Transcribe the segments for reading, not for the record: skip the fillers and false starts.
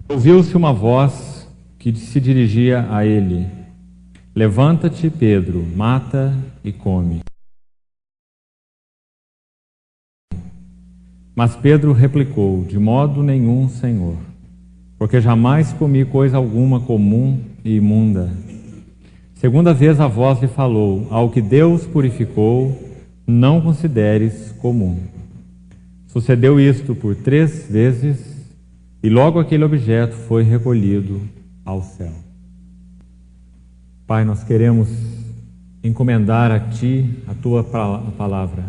Ouviu-se uma voz que se dirigia a ele: Levanta-te, Pedro, mata e come. Mas Pedro replicou: De modo nenhum, Senhor, porque jamais comi coisa alguma comum e imunda. Segunda vez a voz lhe falou: Ao que Deus purificou, não consideres comum. Sucedeu isto por 3 vezes, e logo aquele objeto foi recolhido ao céu. Pai, nós queremos encomendar a Ti a Tua palavra.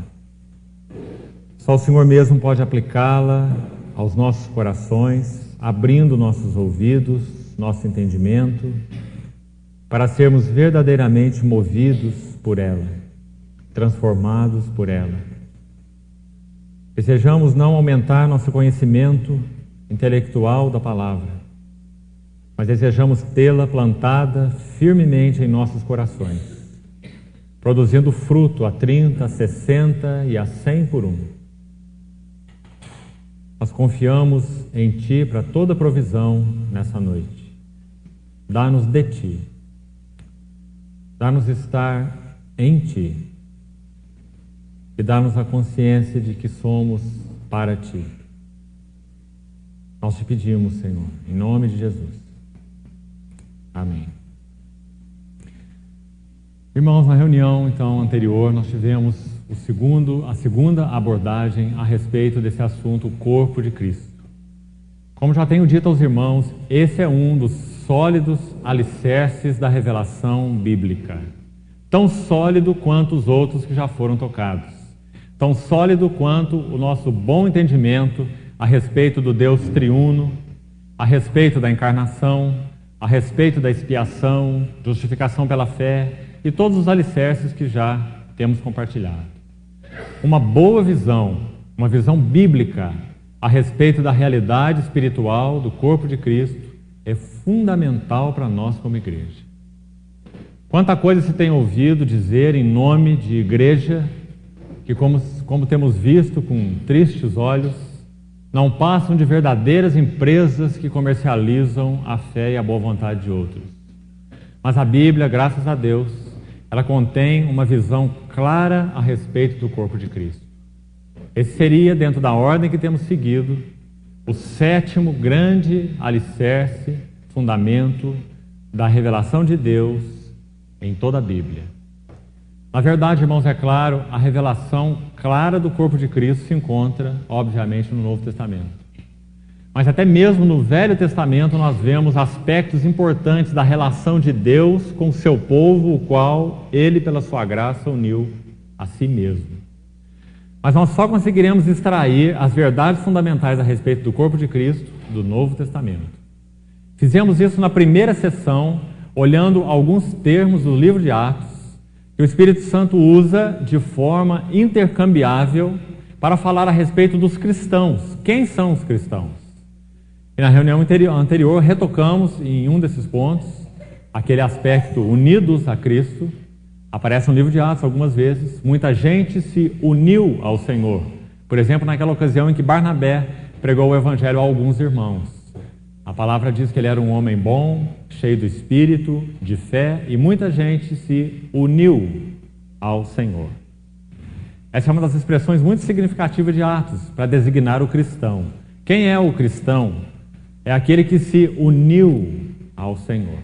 Só o Senhor mesmo pode aplicá-la aos nossos corações, abrindo nossos ouvidos, nosso entendimento, para sermos verdadeiramente movidos por ela, transformados por ela. Desejamos não aumentar nosso conhecimento intelectual da palavra, mas desejamos tê-la plantada firmemente em nossos corações, produzindo fruto a 30, a 60 e a 100 por um. Nós confiamos em Ti para toda provisão nessa noite. Dá-nos de Ti. Dá-nos estar em Ti. E dá-nos a consciência de que somos para Ti. Nós te pedimos, Senhor, em nome de Jesus. Amém. Irmãos, na reunião então anterior nós tivemos a segunda abordagem a respeito desse assunto, o corpo de Cristo. Como já tenho dito aos irmãos, esse é um dos sólidos alicerces da revelação bíblica. Tão sólido quanto os outros que já foram tocados. Tão sólido quanto o nosso bom entendimento a respeito do Deus triuno, a respeito da encarnação, a respeito da expiação, justificação pela fé e todos os alicerces que já temos compartilhado. Uma boa visão, uma visão bíblica a respeito da realidade espiritual do corpo de Cristo é fundamental para nós como igreja. Quanta coisa se tem ouvido dizer em nome de igreja que, como temos visto com tristes olhos, não passam de verdadeiras empresas que comercializam a fé e a boa vontade de outros. Mas a Bíblia, graças a Deus, ela contém uma visão clara a respeito do corpo de Cristo. Esse seria, dentro da ordem que temos seguido, o 7º grande alicerce, fundamento da revelação de Deus em toda a Bíblia. Na verdade, irmãos, é claro, a revelação clara do corpo de Cristo se encontra, obviamente, no Novo Testamento. Mas até mesmo no Velho Testamento nós vemos aspectos importantes da relação de Deus com o seu povo, o qual Ele, pela sua graça, uniu a si mesmo. Mas nós só conseguiremos extrair as verdades fundamentais a respeito do corpo de Cristo do Novo Testamento. Fizemos isso na primeira sessão, olhando alguns termos do livro de Atos, que o Espírito Santo usa de forma intercambiável para falar a respeito dos cristãos. Quem são os cristãos? E na reunião anterior retocamos em um desses pontos, aquele aspecto unidos a Cristo. Aparece no livro de Atos algumas vezes. Muita gente se uniu ao Senhor. Por exemplo, naquela ocasião em que Barnabé pregou o Evangelho a alguns irmãos. A palavra diz que ele era um homem bom, cheio do Espírito, de fé, e muita gente se uniu ao Senhor. Essa é uma das expressões muito significativas de Atos, para designar o cristão. Quem é o cristão? É aquele que se uniu ao Senhor.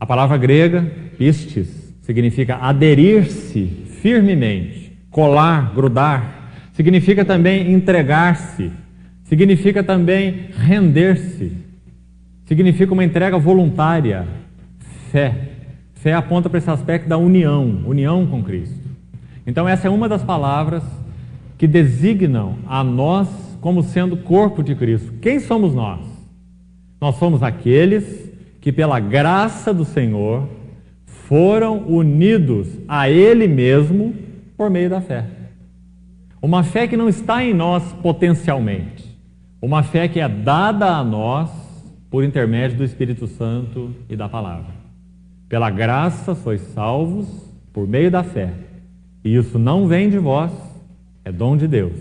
A palavra grega, pistis, significa aderir-se firmemente, colar, grudar. Significa também entregar-se. Significa também render-se. Significa uma entrega voluntária. Fé. Fé aponta para esse aspecto da união com Cristo. Então essa é uma das palavras que designam a nós como sendo corpo de Cristo. Quem somos nós? Nós somos aqueles que pela graça do Senhor foram unidos a Ele mesmo por meio da fé. Uma fé que não está em nós potencialmente. Uma fé que é dada a nós por intermédio do Espírito Santo e da palavra. Pela graça sois salvos por meio da fé. E isso não vem de vós, é dom de Deus.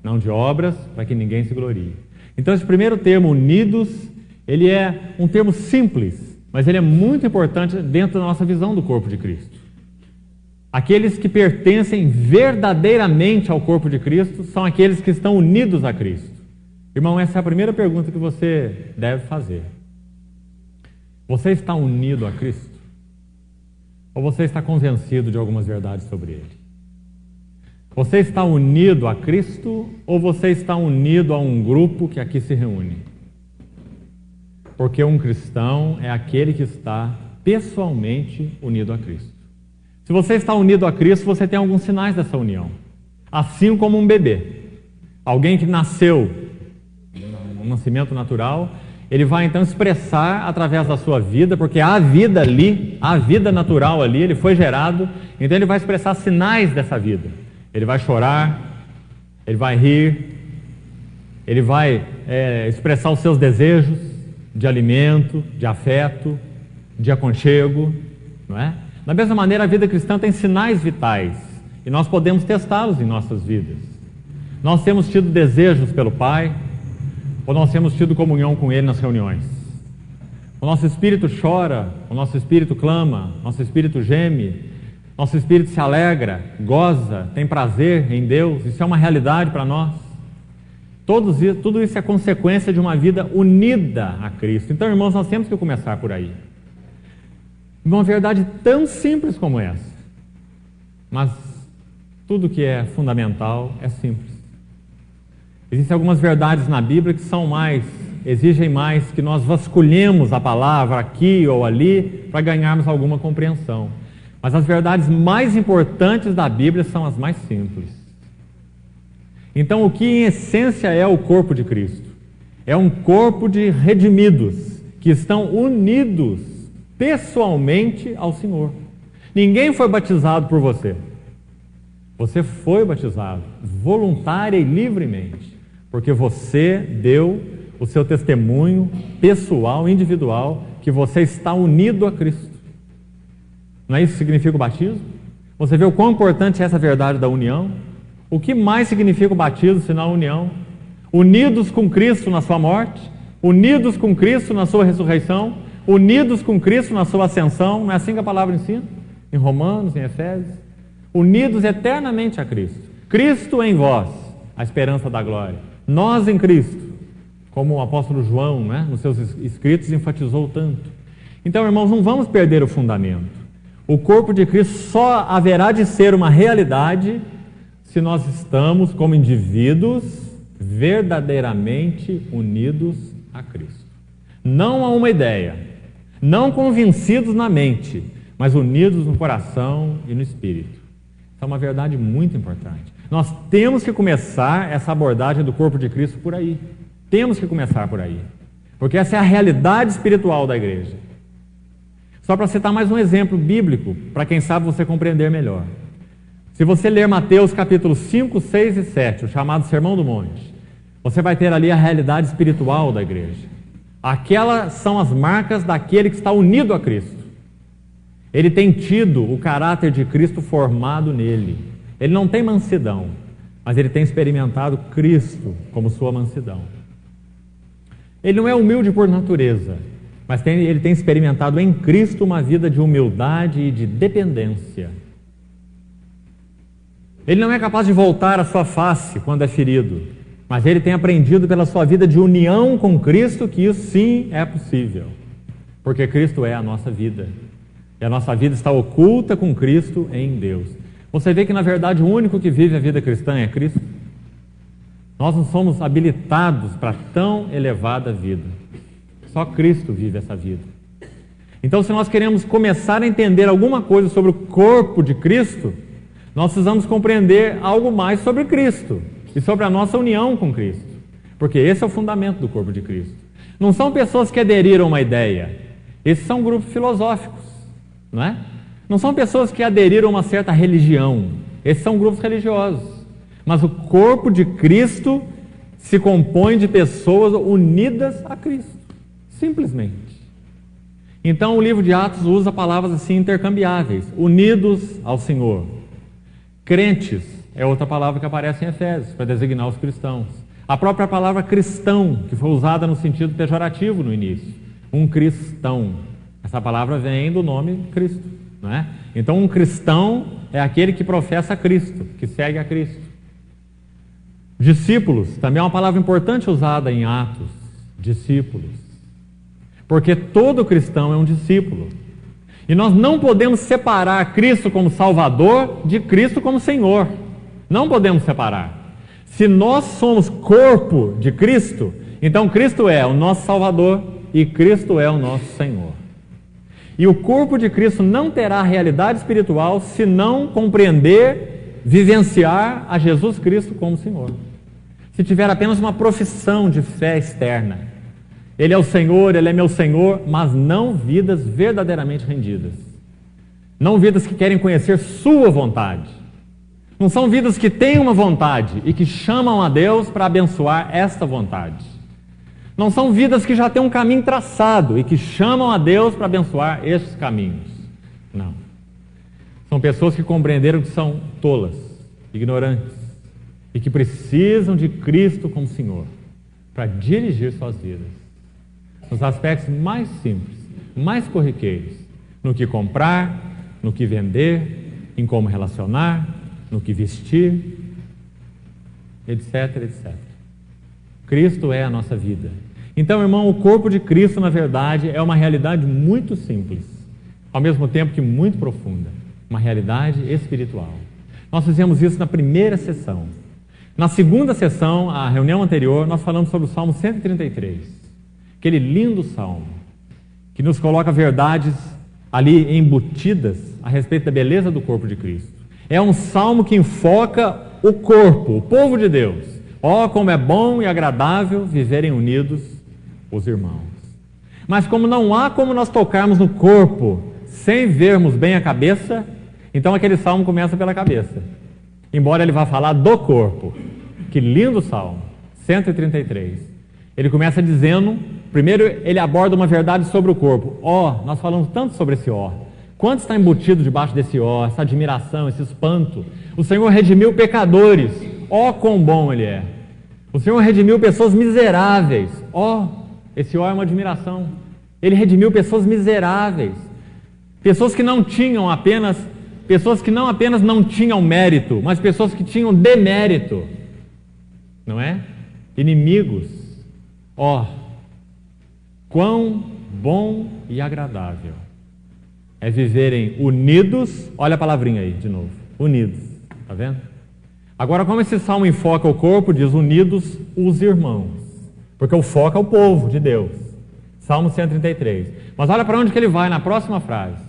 Não de obras, para que ninguém se glorie. Então esse primeiro termo, unidos, Ele é um termo simples, mas ele é muito importante dentro da nossa visão do corpo de Cristo. Aqueles que pertencem verdadeiramente ao corpo de Cristo são aqueles que estão unidos a Cristo. Irmão, essa é a primeira pergunta que você deve fazer. Você está unido a Cristo? Ou você está convencido de algumas verdades sobre Ele? Você está unido a Cristo ou você está unido a um grupo que aqui se reúne? Porque um cristão é aquele que está pessoalmente unido a Cristo. Se você está unido a Cristo, você tem alguns sinais dessa união. Assim como um bebê. Alguém que nasceu, um nascimento natural, ele vai então expressar através da sua vida, porque há vida ali, há vida natural ali, ele foi gerado, então ele vai expressar sinais dessa vida. Ele vai chorar, ele vai rir, ele vai expressar os seus desejos de alimento, de afeto, de aconchego, não é? Da mesma maneira, a vida cristã tem sinais vitais e nós podemos testá-los em nossas vidas. Nós temos tido desejos pelo Pai ou nós temos tido comunhão com Ele nas reuniões. O nosso espírito chora, o nosso espírito clama, nosso espírito geme, nosso espírito se alegra, goza, tem prazer em Deus. Isso é uma realidade para nós. Tudo isso é consequência de uma vida unida a Cristo. Então, irmãos, nós temos que começar por aí. Uma verdade tão simples como essa. Mas tudo que é fundamental é simples. Existem algumas verdades na Bíblia que exigem mais que nós vasculhemos a palavra aqui ou ali para ganharmos alguma compreensão. Mas as verdades mais importantes da Bíblia são as mais simples. Então, o que em essência é o corpo de Cristo? É um corpo de redimidos que estão unidos pessoalmente ao Senhor. Ninguém foi batizado por você. Você foi batizado voluntária e livremente, porque você deu o seu testemunho pessoal, individual, que você está unido a Cristo. Não é isso que significa o batismo? Você vê o quão importante é essa verdade da união? O que mais significa o batismo senão a união? Unidos com Cristo na sua morte, unidos com Cristo na sua ressurreição, unidos com Cristo na sua ascensão. Não é assim que a palavra ensina? Em Romanos, em Efésios. Unidos eternamente a Cristo. Cristo em vós, a esperança da glória. Nós em Cristo, como o apóstolo João, né, nos seus escritos, enfatizou tanto. Então, irmãos, não vamos perder o fundamento. O corpo de Cristo só haverá de ser uma realidade se nós estamos, como indivíduos, verdadeiramente unidos a Cristo. Não a uma ideia, não convencidos na mente, mas unidos no coração e no espírito. Essa é uma verdade muito importante. Nós temos que começar essa abordagem do corpo de Cristo por aí. Temos que começar por aí. Porque essa é a realidade espiritual da igreja. Só para citar mais um exemplo bíblico, para quem sabe você compreender melhor. Se você ler Mateus capítulos 5, 6 e 7, o chamado Sermão do Monte, você vai ter ali a realidade espiritual da igreja. Aquelas são as marcas daquele que está unido a Cristo. Ele tem tido o caráter de Cristo formado nele. Ele não tem mansidão, mas ele tem experimentado Cristo como sua mansidão. Ele não é humilde por natureza, mas ele tem experimentado em Cristo uma vida de humildade e de dependência. Ele não é capaz de voltar a sua face quando é ferido, mas ele tem aprendido pela sua vida de união com Cristo que isso sim é possível, porque Cristo é a nossa vida, e a nossa vida está oculta com Cristo em Deus. Você vê que na verdade o único que vive a vida cristã é Cristo. Nós não somos habilitados para tão elevada vida, só Cristo vive essa vida. Então, se nós queremos começar a entender alguma coisa sobre o corpo de Cristo, nós precisamos compreender algo mais sobre Cristo e sobre a nossa união com Cristo, porque esse é o fundamento do corpo de Cristo. Não são pessoas que aderiram a uma ideia, esses são grupos filosóficos, não é? Não são pessoas que aderiram a uma certa religião, esses são grupos religiosos. Mas o corpo de Cristo se compõe de pessoas unidas a Cristo, simplesmente. Então o livro de Atos usa palavras assim intercambiáveis, unidos ao Senhor. Crentes é outra palavra que aparece em Efésios, para designar os cristãos. A própria palavra cristão, que foi usada no sentido pejorativo no início. Um cristão. Essa palavra vem do nome Cristo, não é? Então, um cristão é aquele que professa Cristo, que segue a Cristo. Discípulos, também é uma palavra importante usada em Atos. Discípulos. Porque todo cristão é um discípulo. E nós não podemos separar Cristo como Salvador de Cristo como Senhor. Não podemos separar. Se nós somos corpo de Cristo, então Cristo é o nosso Salvador e Cristo é o nosso Senhor. E o corpo de Cristo não terá realidade espiritual se não compreender, vivenciar a Jesus Cristo como Senhor. Se tiver apenas uma profissão de fé externa, Ele é o Senhor, Ele é meu Senhor, mas não vidas verdadeiramente rendidas. Não vidas que querem conhecer sua vontade. Não são vidas que têm uma vontade e que chamam a Deus para abençoar esta vontade. Não são vidas que já têm um caminho traçado e que chamam a Deus para abençoar estes caminhos. Não. São pessoas que compreenderam que são tolas, ignorantes e que precisam de Cristo como Senhor para dirigir suas vidas. Nos aspectos mais simples, mais corriqueiros, no que comprar, no que vender, em como relacionar, no que vestir, etc, etc. Cristo é a nossa vida. Então, irmão, o corpo de Cristo, na verdade, é uma realidade muito simples, ao mesmo tempo que muito profunda, uma realidade espiritual. Nós fizemos isso na primeira sessão. Na segunda sessão, a reunião anterior, nós falamos sobre o Salmo 133, aquele lindo salmo, que nos coloca verdades ali embutidas a respeito da beleza do corpo de Cristo. É um salmo que enfoca o corpo, o povo de Deus. Ó, como é bom e agradável viverem unidos os irmãos. Mas como não há como nós tocarmos no corpo sem vermos bem a cabeça, então aquele salmo começa pela cabeça. Embora ele vá falar do corpo. Que lindo salmo, 133. Ele começa dizendo, primeiro ele aborda uma verdade sobre o corpo. Ó, nós falamos tanto sobre esse ó. Quanto está embutido debaixo desse ó, essa admiração, esse espanto? O Senhor redimiu pecadores. Ó, quão bom Ele é. O Senhor redimiu pessoas miseráveis. Ó, esse ó é uma admiração. Ele redimiu pessoas miseráveis. Pessoas que não tinham apenas, pessoas que não apenas não tinham mérito, mas pessoas que tinham demérito. Não é? Inimigos. Ó, quão bom e agradável é viverem unidos. Olha a palavrinha aí de novo, unidos, está vendo? Agora, como esse salmo enfoca o corpo, diz unidos os irmãos, porque o foco é o povo de Deus. Salmo 133. Mas olha para onde que ele vai na próxima frase.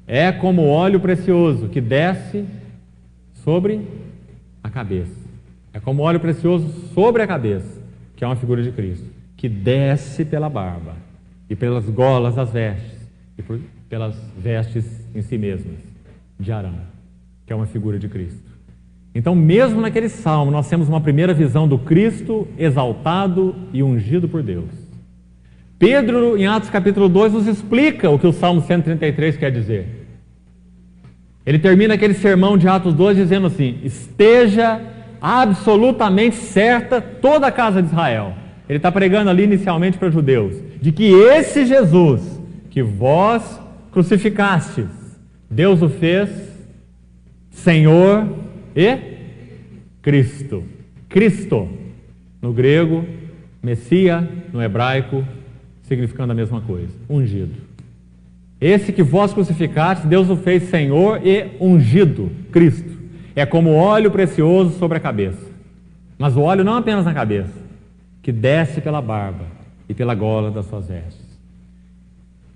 É como óleo precioso que desce sobre a cabeça. É como óleo precioso sobre a cabeça, que é uma figura de Cristo, que desce pela barba e pelas golas das vestes e pelas vestes em si mesmas, de Arão, que é uma figura de Cristo. Então, mesmo naquele salmo, nós temos uma primeira visão do Cristo exaltado e ungido por Deus. Pedro, em Atos capítulo 2, nos explica o que o Salmo 133 quer dizer. Ele termina aquele sermão de Atos 2 dizendo assim: esteja absolutamente certa toda a casa de Israel. Ele está pregando ali inicialmente para judeus, de que esse Jesus, que vós crucificastes, Deus o fez Senhor e Cristo. Cristo, no grego, Messia, no hebraico, significando a mesma coisa, ungido. Esse que vós crucificastes, Deus o fez Senhor e ungido, Cristo. É como óleo precioso sobre a cabeça. Mas o óleo não apenas na cabeça, que desce pela barba e pela gola das suas vestes.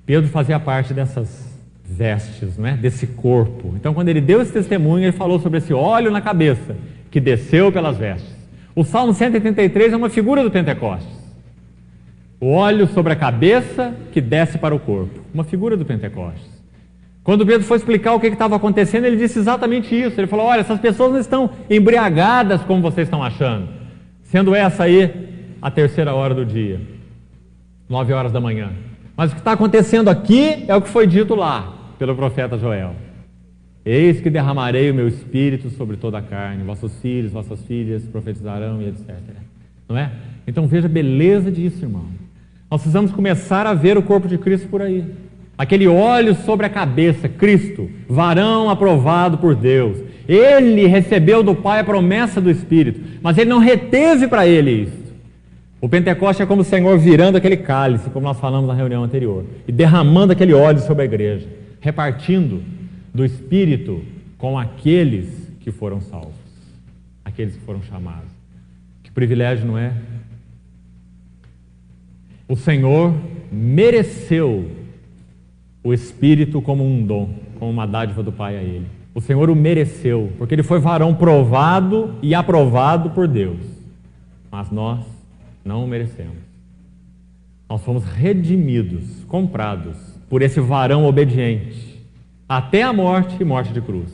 Pedro fazia parte dessas vestes, não é? Desse corpo. Então, quando ele deu esse testemunho, ele falou sobre esse óleo na cabeça, que desceu pelas vestes. O Salmo 133 é uma figura do Pentecostes. O óleo sobre a cabeça que desce para o corpo. Uma figura do Pentecostes. Quando Pedro foi explicar o que estava acontecendo, ele disse exatamente isso. Ele falou: olha, essas pessoas não estão embriagadas como vocês estão achando, sendo essa aí a terceira hora do dia, 9 horas da manhã. Mas o que está acontecendo aqui é o que foi dito lá pelo profeta Joel. Eis que derramarei o meu espírito sobre toda a carne, vossos filhos, vossas filhas profetizarão e etc. não é? Então veja a beleza disso, irmão. Nós precisamos começar a ver o corpo de Cristo por aí. Aquele óleo sobre a cabeça, Cristo, varão aprovado por Deus. Ele recebeu do Pai a promessa do Espírito, mas ele não reteve para ele isso. O Pentecoste é como o Senhor virando aquele cálice, como nós falamos na reunião anterior, e derramando aquele óleo sobre a igreja, repartindo do Espírito com aqueles que foram salvos, aqueles que foram chamados. Que privilégio, não é? O Senhor mereceu o Espírito como um dom, como uma dádiva do Pai a Ele. O Senhor o mereceu, porque Ele foi varão provado e aprovado por Deus. Mas nós não o merecemos. Nós fomos redimidos, comprados por esse varão obediente, até a morte e morte de cruz.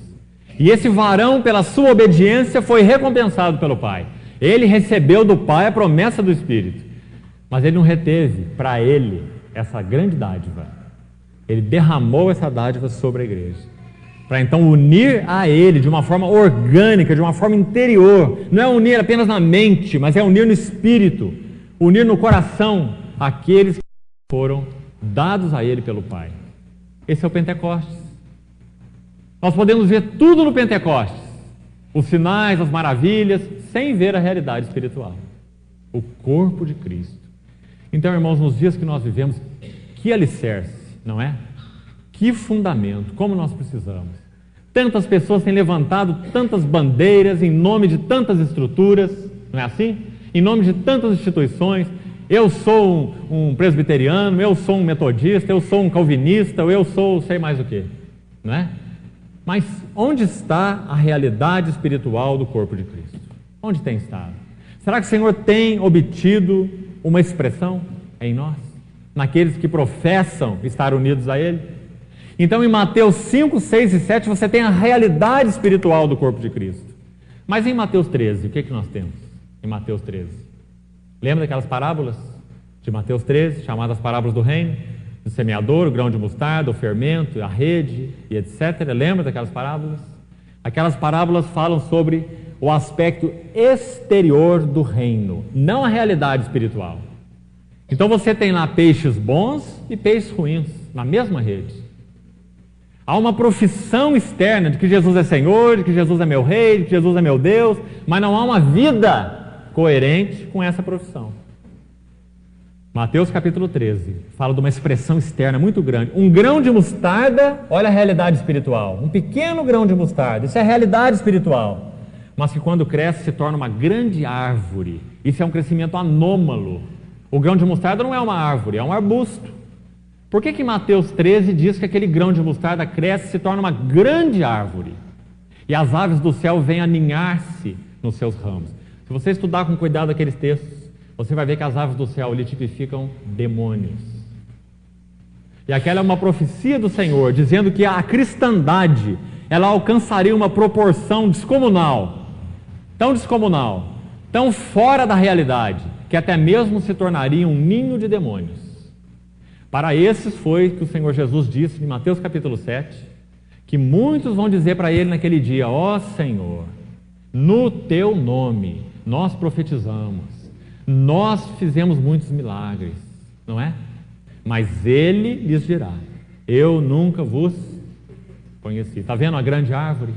E esse varão, pela sua obediência, foi recompensado pelo Pai. Ele recebeu do Pai a promessa do Espírito, mas ele não reteve para ele essa grande dádiva. Ele derramou essa dádiva sobre a igreja, para então unir a ele de uma forma orgânica, de uma forma interior. Não é unir apenas na mente, mas é unir no espírito, unir no coração aqueles que foram dados a ele pelo Pai. Esse é o Pentecostes. Nós podemos ver tudo no Pentecostes, os sinais, as maravilhas, sem ver a realidade espiritual, o corpo de Cristo. Então, irmãos, nos dias que nós vivemos, que alicerce, não é? Que fundamento, como nós precisamos. Tantas pessoas têm levantado tantas bandeiras em nome de tantas estruturas, não é assim? Em nome de tantas instituições. Eu sou um presbiteriano, eu sou um metodista, eu sou um calvinista, ou eu sou sei mais o quê, não é? Mas onde está a realidade espiritual do corpo de Cristo? Onde tem estado? Será que o Senhor tem obtido uma expressão em nós, naqueles que professam estar unidos a Ele? Então, em Mateus 5, 6 e 7, você tem a realidade espiritual do corpo de Cristo. Mas em Mateus 13, o que nós temos? Em Mateus 13, lembra daquelas parábolas de Mateus 13, chamadas parábolas do reino? O semeador, o grão de mostarda, o fermento, a rede e etc. Lembra daquelas parábolas? Aquelas parábolas falam sobre o aspecto exterior do reino, não a realidade espiritual. Então você tem lá peixes bons e peixes ruins na mesma rede. Há uma profissão externa de que Jesus é Senhor, de que Jesus é meu Rei, de que Jesus é meu Deus, mas não há uma vida coerente com essa profissão. Mateus capítulo 13 fala de uma expressão externa muito grande. Um grão de mostarda, olha a realidade espiritual. Um pequeno grão de mostarda, isso é a realidade espiritual. Mas que quando cresce se torna uma grande árvore. Isso é um crescimento anômalo. O grão de mostarda não é uma árvore, é um arbusto. Por que Mateus 13 diz que aquele grão de mostarda cresce e se torna uma grande árvore? E as aves do céu vêm aninhar-se nos seus ramos. Se você estudar com cuidado aqueles textos, você vai ver que as aves do céu ali tipificam demônios. E aquela é uma profecia do Senhor, dizendo que a cristandade, ela alcançaria uma proporção descomunal, tão fora da realidade, que até mesmo se tornaria um ninho de demônios. Para esses foi que o Senhor Jesus disse em Mateus capítulo 7, que muitos vão dizer para Ele naquele dia: ó Senhor, no Teu nome nós profetizamos, nós fizemos muitos milagres, não é? Mas Ele lhes dirá: eu nunca vos conheci. Está vendo a grande árvore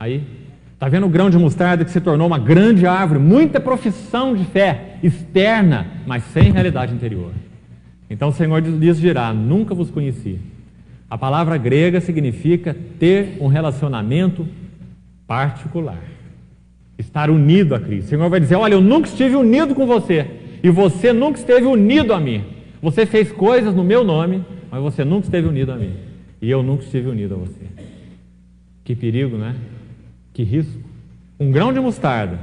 aí? Está vendo o grão de mostarda que se tornou uma grande árvore? Muita profissão de fé externa, mas sem realidade interior. Então o Senhor lhes dirá: nunca vos conheci. A palavra grega significa ter um relacionamento particular, estar unido a Cristo. O Senhor vai dizer: olha, eu nunca estive unido com você, e você nunca esteve unido a mim. Você fez coisas no meu nome, mas você nunca esteve unido a mim, e eu nunca estive unido a você. Que perigo, não é? Que risco. Um grão de mostarda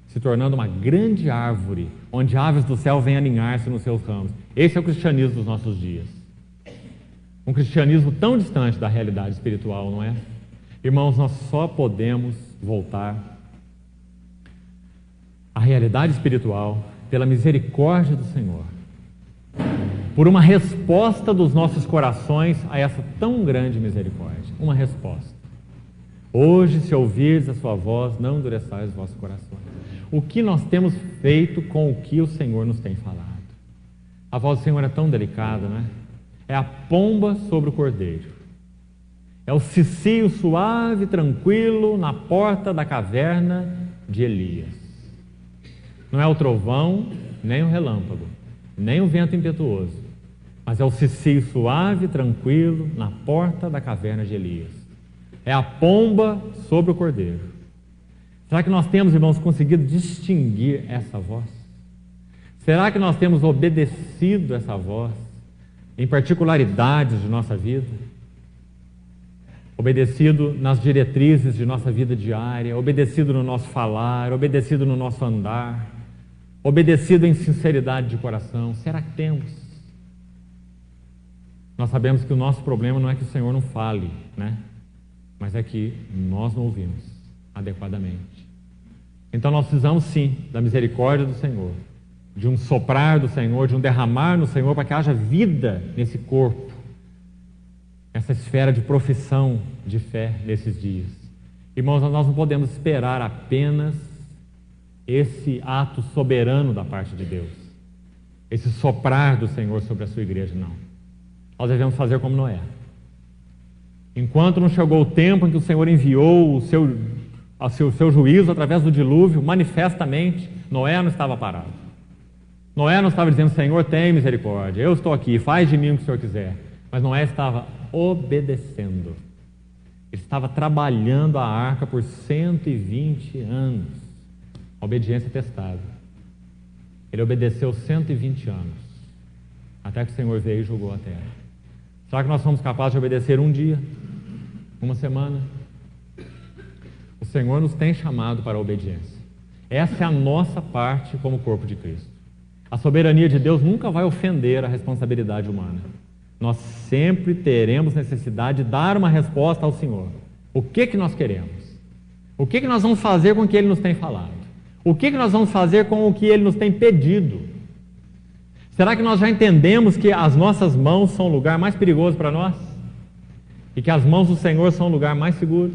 se tornando uma grande árvore, onde aves do céu vêm aninhar-se nos seus ramos. Esse é o cristianismo dos nossos dias. Um cristianismo tão distante da realidade espiritual, não é? Irmãos, nós só podemos voltar à realidade espiritual pela misericórdia do Senhor, por uma resposta dos nossos corações a essa tão grande misericórdia. Uma resposta. Hoje, se ouvirdes a sua voz, não endureçais os vossos corações. o que nós temos feito com o que o Senhor nos tem falado. A voz do Senhor é tão delicada, né? É a pomba sobre o cordeiro. É o cicio suave e tranquilo na porta da caverna de Elias. Não é o trovão, nem o relâmpago, nem o vento impetuoso, mas é o cicio suave e tranquilo na porta da caverna de Elias. É a pomba sobre o cordeiro. Será que nós temos, irmãos, conseguido distinguir essa voz? Será que nós temos obedecido essa voz em particularidades de nossa vida? Obedecido nas diretrizes de nossa vida diária, obedecido no nosso falar, obedecido no nosso andar, obedecido em sinceridade de coração? Será que temos? Nós sabemos que o nosso problema não é que o Senhor não fale, né? Mas é que nós não ouvimos adequadamente. Então nós precisamos sim da misericórdia do Senhor, de um soprar do Senhor, de um derramar no Senhor, para que haja vida nesse corpo, essa esfera de profissão de fé nesses dias. Irmãos, nós não podemos esperar apenas esse ato soberano da parte de Deus, esse soprar do Senhor sobre a sua igreja, não. Nós devemos fazer como Noé. Enquanto não chegou o tempo em que o Senhor enviou o seu juízo através do dilúvio, manifestamente, Noé não estava parado. Noé não estava dizendo: Senhor, tem misericórdia, eu estou aqui, faz de mim o que o Senhor quiser. Mas Noé estava obedecendo. Ele estava trabalhando a arca por 120 anos. A obediência testada. Ele obedeceu 120 anos, até que o Senhor veio e julgou a terra. Será que nós somos capazes de obedecer um dia? Uma semana? O Senhor nos tem chamado para a obediência. Essa é a nossa parte como corpo de Cristo. A soberania de Deus nunca vai ofender a responsabilidade humana. Nós sempre teremos necessidade de dar uma resposta ao Senhor. O que nós queremos? O que nós vamos fazer com o que Ele nos tem falado? O que nós vamos fazer com o que Ele nos tem pedido? Será que nós já entendemos que as nossas mãos são o lugar mais perigoso para nós? E que as mãos do Senhor são o lugar mais seguro?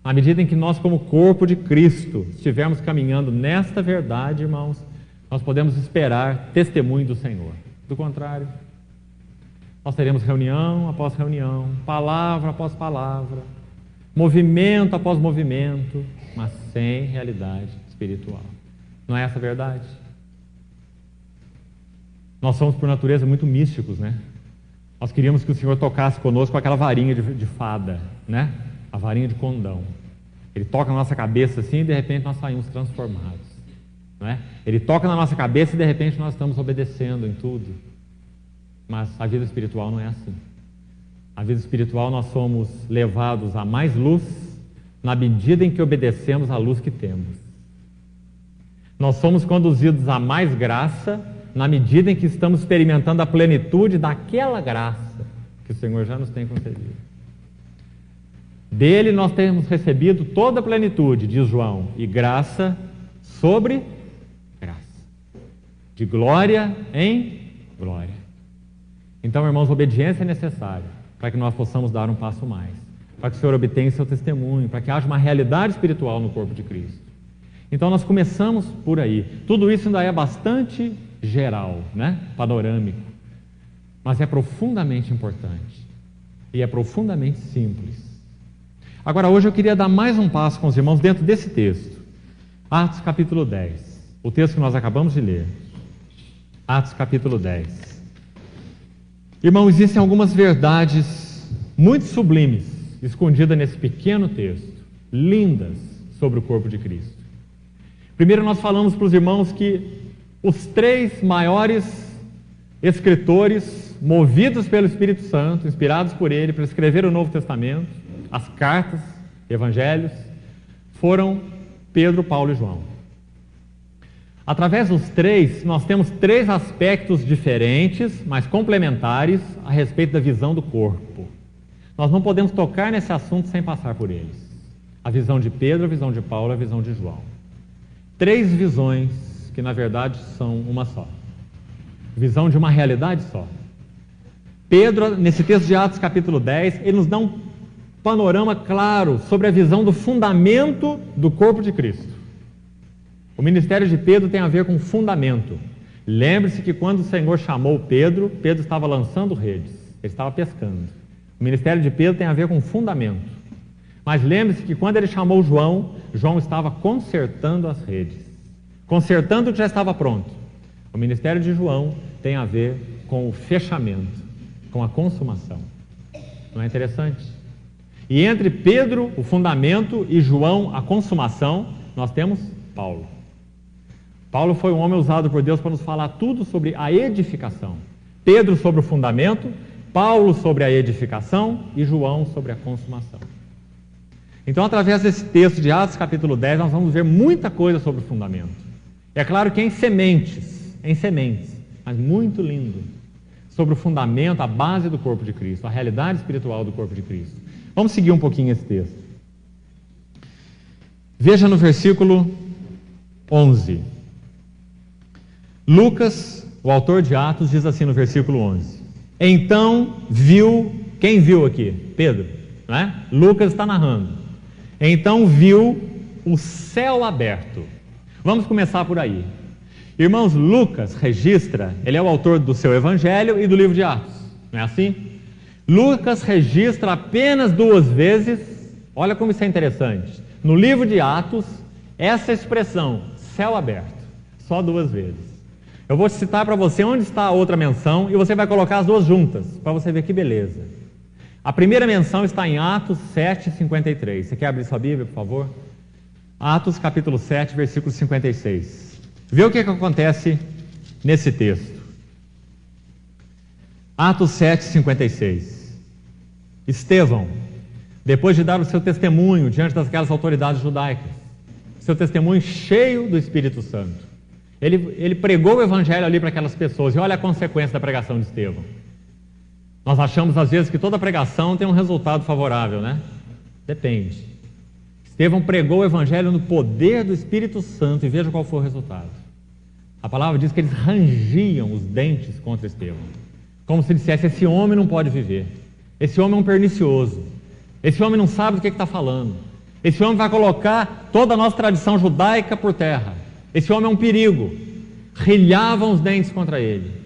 À medida em que nós, como corpo de Cristo, estivermos caminhando nesta verdade, irmãos, nós podemos esperar testemunho do Senhor. Do contrário, nós teremos reunião após reunião, palavra após palavra, movimento após movimento, mas sem realidade espiritual. Não é essa a verdade? Nós somos, por natureza, muito místicos, né? Nós queríamos que o Senhor tocasse conosco com aquela varinha de fada, né? A varinha de condão. Ele toca na nossa cabeça assim e de repente nós saímos transformados, não é? Ele toca na nossa cabeça e de repente nós estamos obedecendo em tudo. Mas a vida espiritual não é assim. A vida espiritual nós somos levados a mais luz na medida em que obedecemos à luz que temos. Nós somos conduzidos a mais graça na medida em que estamos experimentando a plenitude daquela graça que o Senhor já nos tem concedido. Dele nós temos recebido toda a plenitude, diz João, e graça sobre graça, de glória em glória. Então, irmãos, obediência é necessária para que nós possamos dar um passo mais, para que o Senhor obtenha seu testemunho, para que haja uma realidade espiritual no corpo de Cristo. Então nós começamos por aí. Tudo isso ainda é bastante geral, né? Panorâmico, mas é profundamente importante e é profundamente simples. Agora, hoje eu queria dar mais um passo com os irmãos dentro desse texto, Atos capítulo 10, o texto que nós acabamos de ler. Atos capítulo 10. Irmão, existem algumas verdades muito sublimes escondidas nesse pequeno texto, lindas, sobre o corpo de Cristo. Primeiro nós falamos para os irmãos que os 3 maiores escritores, movidos pelo Espírito Santo, inspirados por ele para escrever o Novo Testamento, as cartas, evangelhos, foram Pedro, Paulo e João. Através dos 3, nós temos 3 aspectos diferentes, mas complementares, a respeito da visão do corpo. Nós não podemos tocar nesse assunto sem passar por eles. A visão de Pedro, a visão de Paulo, a visão de João. 3 visões que, na verdade, são uma só. Visão de uma realidade só. Pedro, nesse texto de Atos capítulo 10, ele nos dá um panorama claro sobre a visão do fundamento do corpo de Cristo. O ministério de Pedro tem a ver com fundamento. Lembre-se que quando o Senhor chamou Pedro, Pedro estava lançando redes, ele estava pescando. O ministério de Pedro tem a ver com fundamento. Mas lembre-se que quando ele chamou João, João estava consertando as redes, consertando o que já estava pronto. O ministério de João tem a ver com o fechamento, com a consumação. Não é interessante? E entre Pedro, o fundamento, e João, a consumação, nós temos Paulo. Paulo foi um homem usado por Deus para nos falar tudo sobre a edificação. Pedro sobre o fundamento, Paulo sobre a edificação e João sobre a consumação. Então, através desse texto de Atos capítulo 10, nós vamos ver muita coisa sobre o fundamento. É claro que em sementes, mas muito lindo, sobre o fundamento, a base do corpo de Cristo, a realidade espiritual do corpo de Cristo. Vamos seguir um pouquinho esse texto. Veja no versículo 11. Lucas, o autor de Atos, diz assim no versículo 11. Então viu, quem viu aqui? Pedro, não é? Lucas está narrando. Então viu o céu aberto. Vamos começar por aí. Irmãos, Lucas registra, ele é o autor do seu evangelho e do livro de Atos, não é assim? Lucas registra apenas 2 vezes, olha como isso é interessante, no livro de Atos, essa expressão, céu aberto, só 2 vezes. Eu vou citar para você onde está a outra menção e você vai colocar as 2 juntas, para você ver que beleza. A primeira menção está em Atos 7:53. Você quer abrir sua Bíblia, por favor? Atos capítulo 7, versículo 56. Vê o que acontece nesse texto. Atos 7:56. Estevão, depois de dar o seu testemunho diante daquelas autoridades judaicas, seu testemunho cheio do Espírito Santo, ele pregou o evangelho ali para aquelas pessoas, e olha a consequência da pregação de Estevão. Nós achamos às vezes que toda pregação tem um resultado favorável, né? Depende. Estevão pregou o evangelho no poder do Espírito Santo, e veja qual foi o resultado. A palavra diz que eles rangiam os dentes contra Estevão, como se dissesse: esse homem não pode viver, esse homem é um pernicioso, esse homem não sabe do que está falando, esse homem vai colocar toda a nossa tradição judaica por terra, esse homem é um perigo. Rilhavam os dentes contra ele.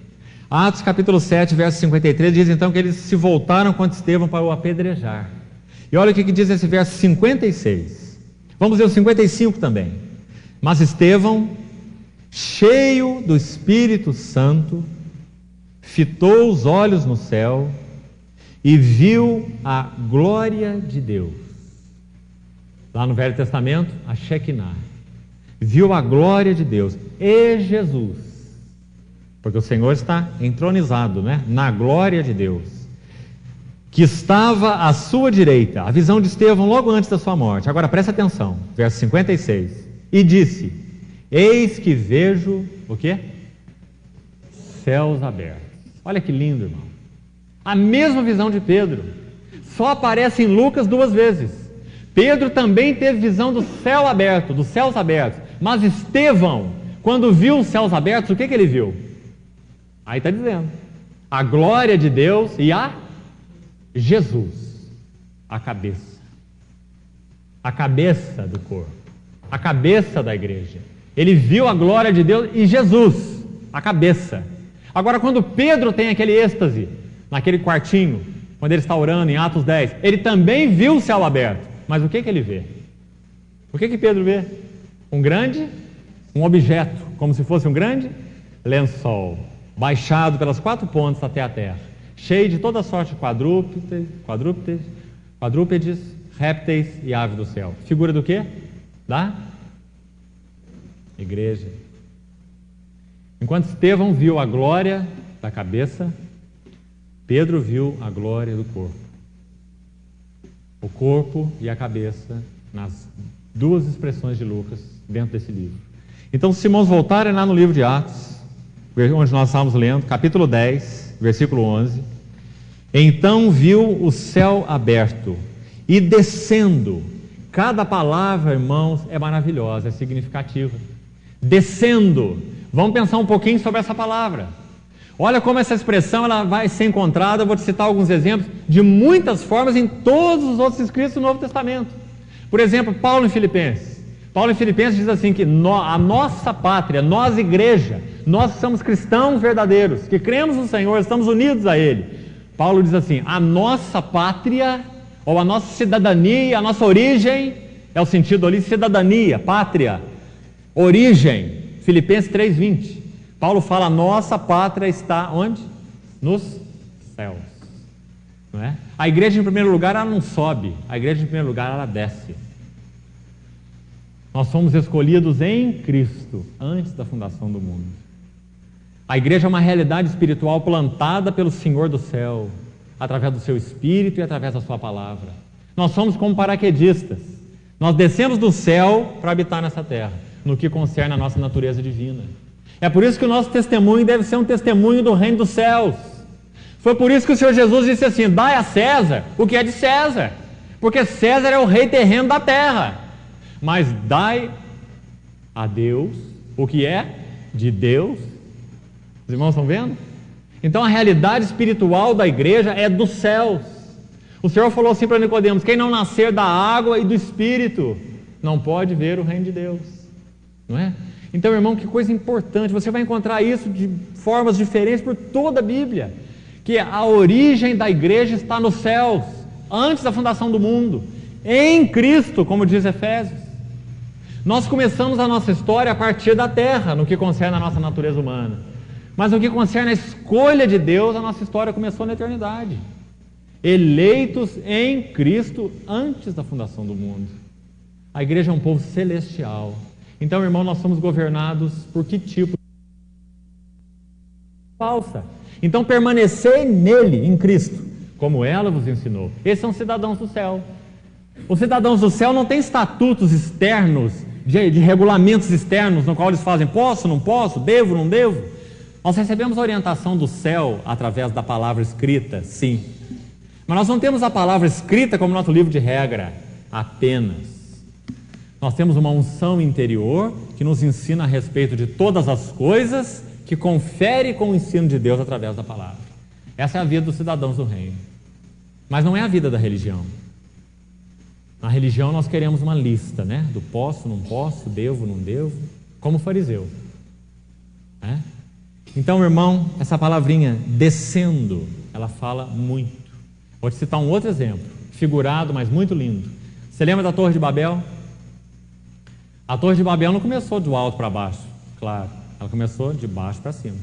Atos capítulo 7, verso 53 diz então que eles se voltaram contra Estevão para o apedrejar. E olha o que diz esse verso 56. Vamos ver o 55 também. Mas Estevão, cheio do Espírito Santo, fitou os olhos no céu e viu a glória de Deus. Lá no Velho Testamento, a Shekinah. Viu a glória de Deus e Jesus, porque o Senhor está entronizado, né? Na glória de Deus, que estava à sua direita. A visão de Estevão logo antes da sua morte. Agora presta atenção, verso 56. E disse: eis que vejo o quê? Céus abertos. Olha que lindo, irmão. A mesma visão de Pedro, só aparece em Lucas 2 vezes. Pedro também teve visão do céu aberto, dos céus abertos. Mas Estevão, quando viu os céus abertos, o que ele viu? Aí está dizendo: a glória de Deus e a Jesus, a cabeça do corpo, a cabeça da igreja. Ele viu a glória de Deus e Jesus, a cabeça. Agora, quando Pedro tem aquele êxtase, naquele quartinho, quando ele está orando em Atos 10, ele também viu o céu aberto. Mas o que ele vê? O que Pedro vê? Um objeto, como se fosse um grande lençol, baixado pelas 4 pontas até a terra, cheio de toda sorte de quadrúpedes, répteis e aves do céu. Figura do quê? Da igreja. Enquanto Estevão viu a glória da cabeça, Pedro viu a glória do corpo. O corpo e a cabeça nas 2 expressões de Lucas dentro desse livro. Então, se irmãos voltarem lá no livro de Atos, onde nós estávamos lendo, capítulo 10, versículo 11. Então viu o céu aberto e descendo. Cada palavra, irmãos, é maravilhosa, é significativa. Descendo. Vamos pensar um pouquinho sobre essa palavra. Olha como essa expressão ela vai ser encontrada. Eu vou te citar alguns exemplos de muitas formas em todos os outros escritos do Novo Testamento. Por exemplo, Paulo em Filipenses. Paulo em Filipenses diz assim que a nossa pátria, nós igreja, nós que somos cristãos verdadeiros, que cremos no Senhor, estamos unidos a Ele. Paulo diz assim, a nossa pátria, ou a nossa cidadania, a nossa origem, é o sentido ali, cidadania, pátria, origem, Filipenses 3:20. Paulo fala, a nossa pátria está onde? Nos céus. Não é? A igreja em primeiro lugar, ela não sobe, a igreja em primeiro lugar, ela desce. Nós somos escolhidos em Cristo, antes da fundação do mundo. A igreja é uma realidade espiritual plantada pelo Senhor do céu, através do seu Espírito e através da sua palavra. Nós somos como paraquedistas. Nós descemos do céu para habitar nessa terra, no que concerne a nossa natureza divina. É por isso que o nosso testemunho deve ser um testemunho do reino dos céus. Foi por isso que o Senhor Jesus disse assim, dai a César o que é de César, porque César é o rei terreno da terra. Mas dai a Deus o que é de Deus. Os irmãos estão vendo? Então a realidade espiritual da igreja é dos céus. O Senhor falou assim para Nicodemos, quem não nascer da água e do Espírito não pode ver o reino de Deus. Não é? Então, irmão, que coisa importante, você vai encontrar isso de formas diferentes por toda a Bíblia, que a origem da igreja está nos céus, antes da fundação do mundo, em Cristo, como diz Efésios. Nós começamos a nossa história a partir da terra, no que concerne a nossa natureza humana. Mas no que concerne a escolha de Deus, a nossa história começou na eternidade. Eleitos em Cristo antes da fundação do mundo. A igreja é um povo celestial. Então, irmão, nós somos governados por que tipo? Falsa. Então, permanecei nele, em Cristo, como ela vos ensinou. Esses são cidadãos do céu. Os cidadãos do céu não têm estatutos externos, de regulamentos externos, no qual eles fazem, posso, não posso, devo, não devo. Nós recebemos a orientação do céu através da palavra escrita, sim. Mas nós não temos a palavra escrita como nosso livro de regra, apenas. Nós temos uma unção interior que nos ensina a respeito de todas as coisas, que confere com o ensino de Deus através da palavra. Essa é a vida dos cidadãos do reino. Mas não é a vida da religião. Na religião nós queremos uma lista, né? Do posso, não posso, devo, não devo, como fariseu. Né? Então, irmão, essa palavrinha descendo, ela fala muito. Vou te citar um outro exemplo, figurado, mas muito lindo. Você lembra da Torre de Babel? A Torre de Babel não começou do alto para baixo, claro, ela começou de baixo para cima.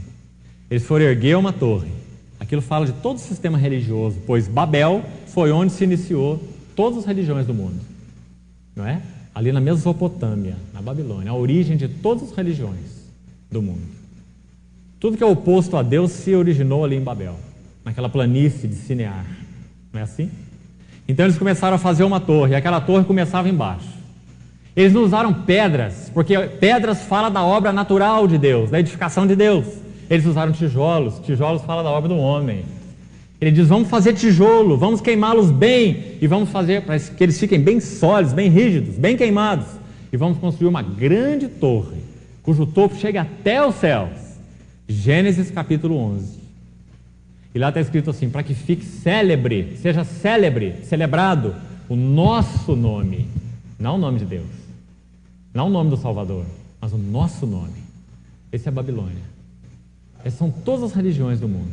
Eles foram erguer uma torre. Aquilo fala de todo o sistema religioso, pois Babel foi onde se iniciou todas as religiões do mundo, não é? Ali na Mesopotâmia, na Babilônia, a origem de todas as religiões do mundo. Tudo que é oposto a Deus se originou ali em Babel, naquela planície de Sinear, não é assim? Então eles começaram a fazer uma torre, e aquela torre começava embaixo. Eles não usaram pedras, porque pedras fala da obra natural de Deus, da edificação de Deus. Eles usaram tijolos, tijolos fala da obra do homem. Ele diz, vamos fazer tijolo, vamos queimá-los bem, e vamos fazer para que eles fiquem bem sólidos, bem rígidos, bem queimados, e vamos construir uma grande torre, cujo topo chega até os céus. Gênesis capítulo 11. E lá está escrito assim, para que fique célebre, seja célebre, celebrado o nosso nome, não o nome de Deus, não o nome do Salvador, mas o nosso nome. Esse é a Babilônia. Essas são todas as religiões do mundo,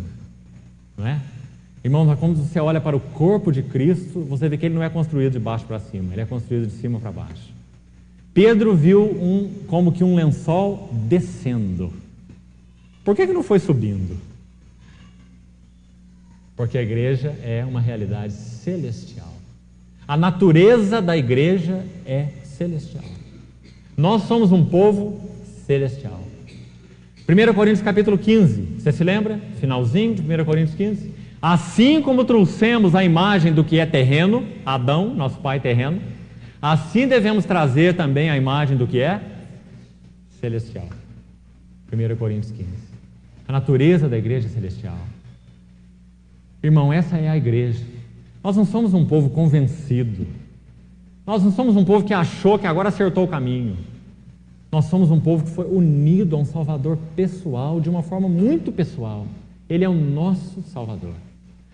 não é? Irmãos, quando você olha para o corpo de Cristo, você vê que ele não é construído de baixo para cima, ele é construído de cima para baixo. Pedro viu como que um lençol descendo. Por que não foi subindo? Porque a igreja é uma realidade celestial. A natureza da igreja é celestial. Nós somos um povo celestial. 1 Coríntios capítulo 15, você se lembra? Finalzinho de 1 Coríntios 15. Assim como trouxemos a imagem do que é terreno, Adão, nosso pai terreno, assim devemos trazer também a imagem do que é celestial. 1 Coríntios 15. A natureza da igreja é celestial. Irmão, essa é a igreja. Nós não somos um povo convencido. Nós não somos um povo que achou que agora acertou o caminho. Nós somos um povo que foi unido a um Salvador pessoal, de uma forma muito pessoal. Ele é o nosso Salvador.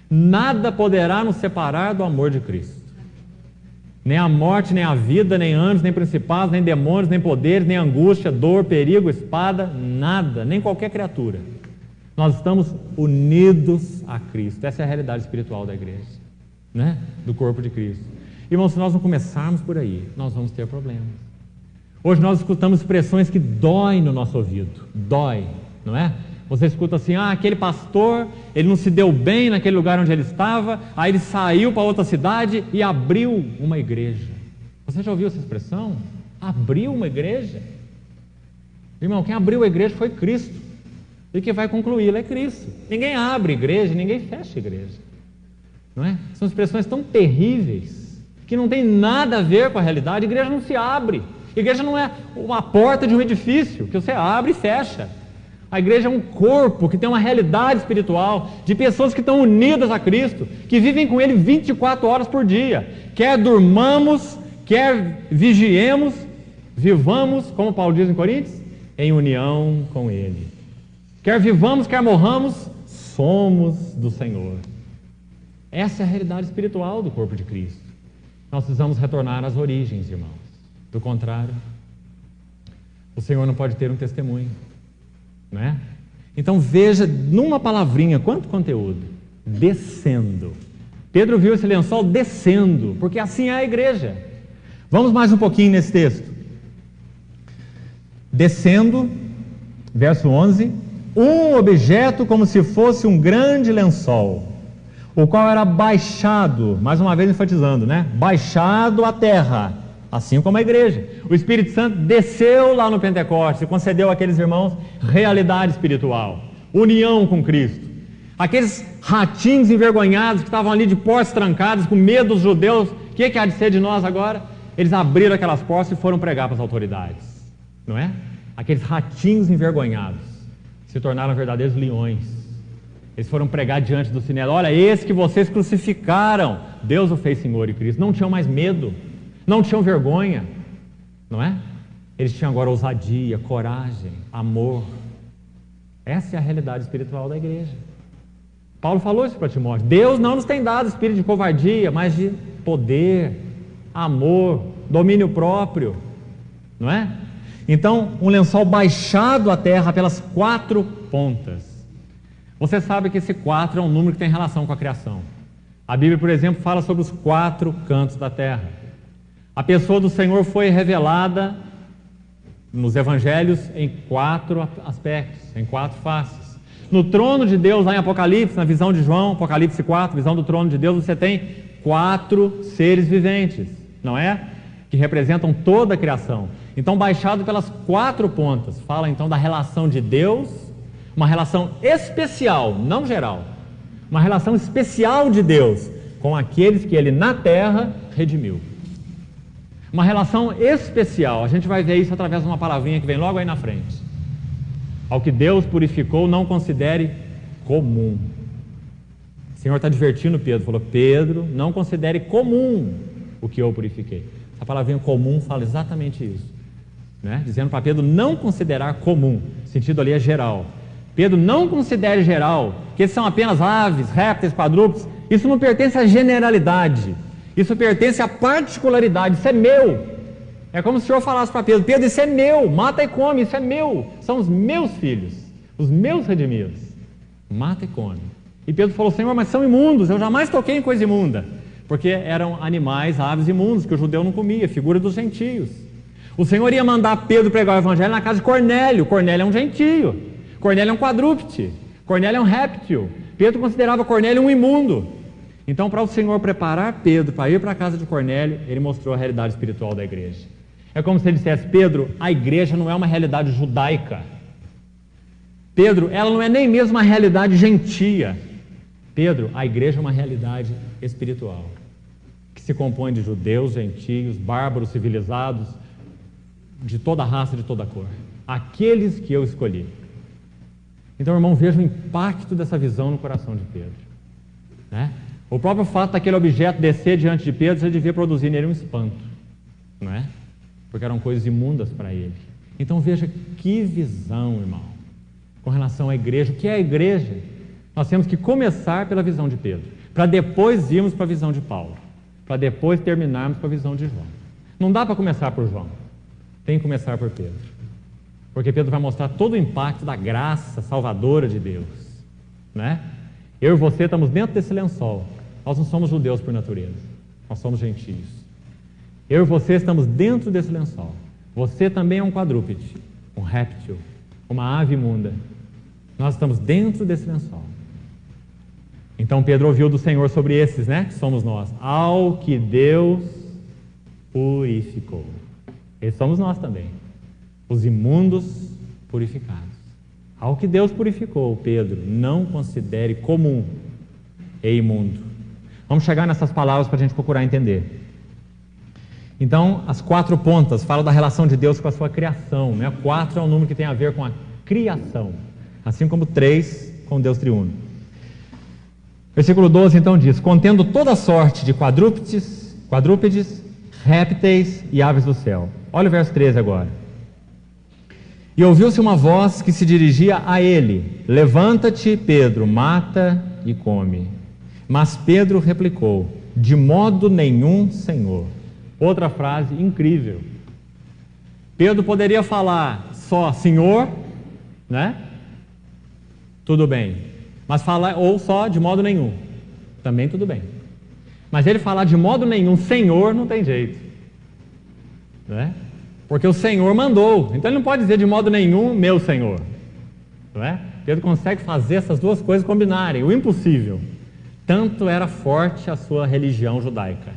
Nada poderá nos separar do amor de Cristo. Nem a morte, nem a vida, nem anjos, nem principados, nem demônios, nem poderes, nem angústia, dor, perigo, espada, nada, nem qualquer criatura. Nós estamos unidos a Cristo. Essa é a realidade espiritual da igreja, né? Do corpo de Cristo. Irmãos, se nós não começarmos por aí, nós vamos ter problemas. Hoje nós escutamos expressões que doem no nosso ouvido. Dói, não é? Você escuta assim, aquele pastor, ele não se deu bem naquele lugar onde ele estava, aí ele saiu para outra cidade e abriu uma igreja. Você já ouviu essa expressão? Abriu uma igreja? Irmão, quem abriu a igreja foi Cristo. E quem vai concluí-la é Cristo. Ninguém abre igreja, ninguém fecha igreja. Não é? São expressões tão terríveis, que não tem nada a ver com a realidade. A igreja não se abre. A igreja não é uma porta de um edifício, que você abre e fecha. A igreja é um corpo que tem uma realidade espiritual, de pessoas que estão unidas a Cristo, que vivem com Ele 24 horas por dia. Quer durmamos, quer vigiemos, vivamos, como Paulo diz em Coríntios, em união com Ele. Quer vivamos, quer morramos, somos do Senhor. Essa é a realidade espiritual do corpo de Cristo. Nós precisamos retornar às origens, irmãos. Do contrário, o Senhor não pode ter um testemunho. Não é? Então veja, numa palavrinha, quanto conteúdo. Descendo. Pedro viu esse lençol descendo, porque assim é a igreja. Vamos mais um pouquinho nesse texto. Descendo, verso 11, um objeto como se fosse um grande lençol, o qual era baixado, mais uma vez enfatizando, né? Baixado à terra, assim como a igreja. O Espírito Santo desceu lá no Pentecostes e concedeu àqueles irmãos realidade espiritual, união com Cristo. Aqueles ratinhos envergonhados que estavam ali de portas trancadas, com medo dos judeus, o que há de ser de nós agora? Eles abriram aquelas portas e foram pregar para as autoridades, não é? Aqueles ratinhos envergonhados se tornaram verdadeiros leões. Eles foram pregar diante do Sinédrio. Olha, esse que vocês crucificaram, Deus o fez Senhor e Cristo. Não tinham mais medo, não tinham vergonha, não é? Eles tinham agora ousadia, coragem, amor. Essa é a realidade espiritual da igreja. Paulo falou isso para Timóteo. Deus não nos tem dado espírito de covardia, mas de poder, amor, domínio próprio, não é? Então, um lençol baixado à terra pelas 4 pontas. Você sabe que esse 4 é um número que tem relação com a criação. A Bíblia, por exemplo, fala sobre os 4 cantos da terra. A pessoa do Senhor foi revelada nos evangelhos em 4 aspectos, em 4 faces. No trono de Deus, lá em Apocalipse, na visão de João, Apocalipse 4, visão do trono de Deus, você tem 4 seres viventes, não é? Que representam toda a criação. Então, baixado pelas 4 pontas, fala então da relação de Deus, uma relação especial, não geral, uma relação especial de Deus com aqueles que Ele na terra redimiu. Uma relação especial, a gente vai ver isso através de uma palavrinha que vem logo aí na frente. Ao que Deus purificou, não considere comum. O Senhor está advertindo Pedro, falou: Pedro, não considere comum o que eu purifiquei. Essa palavrinha comum fala exatamente isso, né? Dizendo para Pedro não considerar comum, o sentido ali é geral. Pedro, não considere geral, que esses são apenas aves, répteis, quadrúpedes. Isso não pertence à generalidade, isso pertence à particularidade, isso é meu. É como se o Senhor falasse para Pedro: Pedro, isso é meu, mata e come, isso é meu, são os meus filhos, os meus redimidos, mata e come. E Pedro falou: Senhor, mas são imundos, eu jamais toquei em coisa imunda, porque eram animais, aves imundos, que o judeu não comia, figura dos gentios. O Senhor ia mandar Pedro pregar o evangelho na casa de Cornélio. Cornélio é um gentio, Cornélio é um quadrúpede, Cornélio é um réptil. Pedro considerava Cornélio um imundo. Então, para o Senhor preparar Pedro para ir para a casa de Cornélio, ele mostrou a realidade espiritual da igreja. É como se ele dissesse: Pedro, a igreja não é uma realidade judaica. Pedro, ela não é nem mesmo uma realidade gentia. Pedro, a igreja é uma realidade espiritual, que se compõe de judeus, gentios, bárbaros, civilizados, de toda raça, de toda cor. Aqueles que eu escolhi. Então, irmão, veja o impacto dessa visão no coração de Pedro, né? O próprio fato daquele objeto descer diante de Pedro já devia produzir nele um espanto, não é? Porque eram coisas imundas para ele. Então veja que visão, irmão, com relação à igreja. O que é a igreja? Nós temos que começar pela visão de Pedro, para depois irmos para a visão de Paulo. para depois terminarmos com a visão de João. Não dá para começar por João, tem que começar por Pedro, porque Pedro vai mostrar todo o impacto da graça salvadora de Deus, né? Eu e você estamos dentro desse lençol. Nós não somos judeus por natureza, nós somos gentios. Eu e você estamos dentro desse lençol. Você também é um quadrúpede, um réptil, uma ave imunda. Nós estamos dentro desse lençol. Então Pedro ouviu do Senhor sobre esses, né, que somos nós. Ao que Deus purificou. Esses somos nós também, os imundos purificados. Ao que Deus purificou, Pedro, não considere comum e imundo. Vamos chegar nessas palavras para a gente procurar entender. Então, as 4 pontas falam da relação de Deus com a sua criação, né? 4 é um número que tem a ver com a criação, assim como 3 com Deus triuno. Versículo 12 então diz: contendo toda sorte de quadrúpedes, répteis e aves do céu. Olha o verso 13 agora. E ouviu-se uma voz que se dirigia a ele: levanta-te, Pedro, mata e come. Mas Pedro replicou: de modo nenhum, Senhor. Outra frase incrível. Pedro poderia falar só Senhor, né? Tudo bem. Mas falar ou só de modo nenhum, também tudo bem. Mas ele falar de modo nenhum Senhor não tem jeito, né? Porque o Senhor mandou. Então ele não pode dizer de modo nenhum meu Senhor, não é? Pedro consegue fazer essas duas coisas combinarem, o impossível. Tanto era forte a sua religião judaica,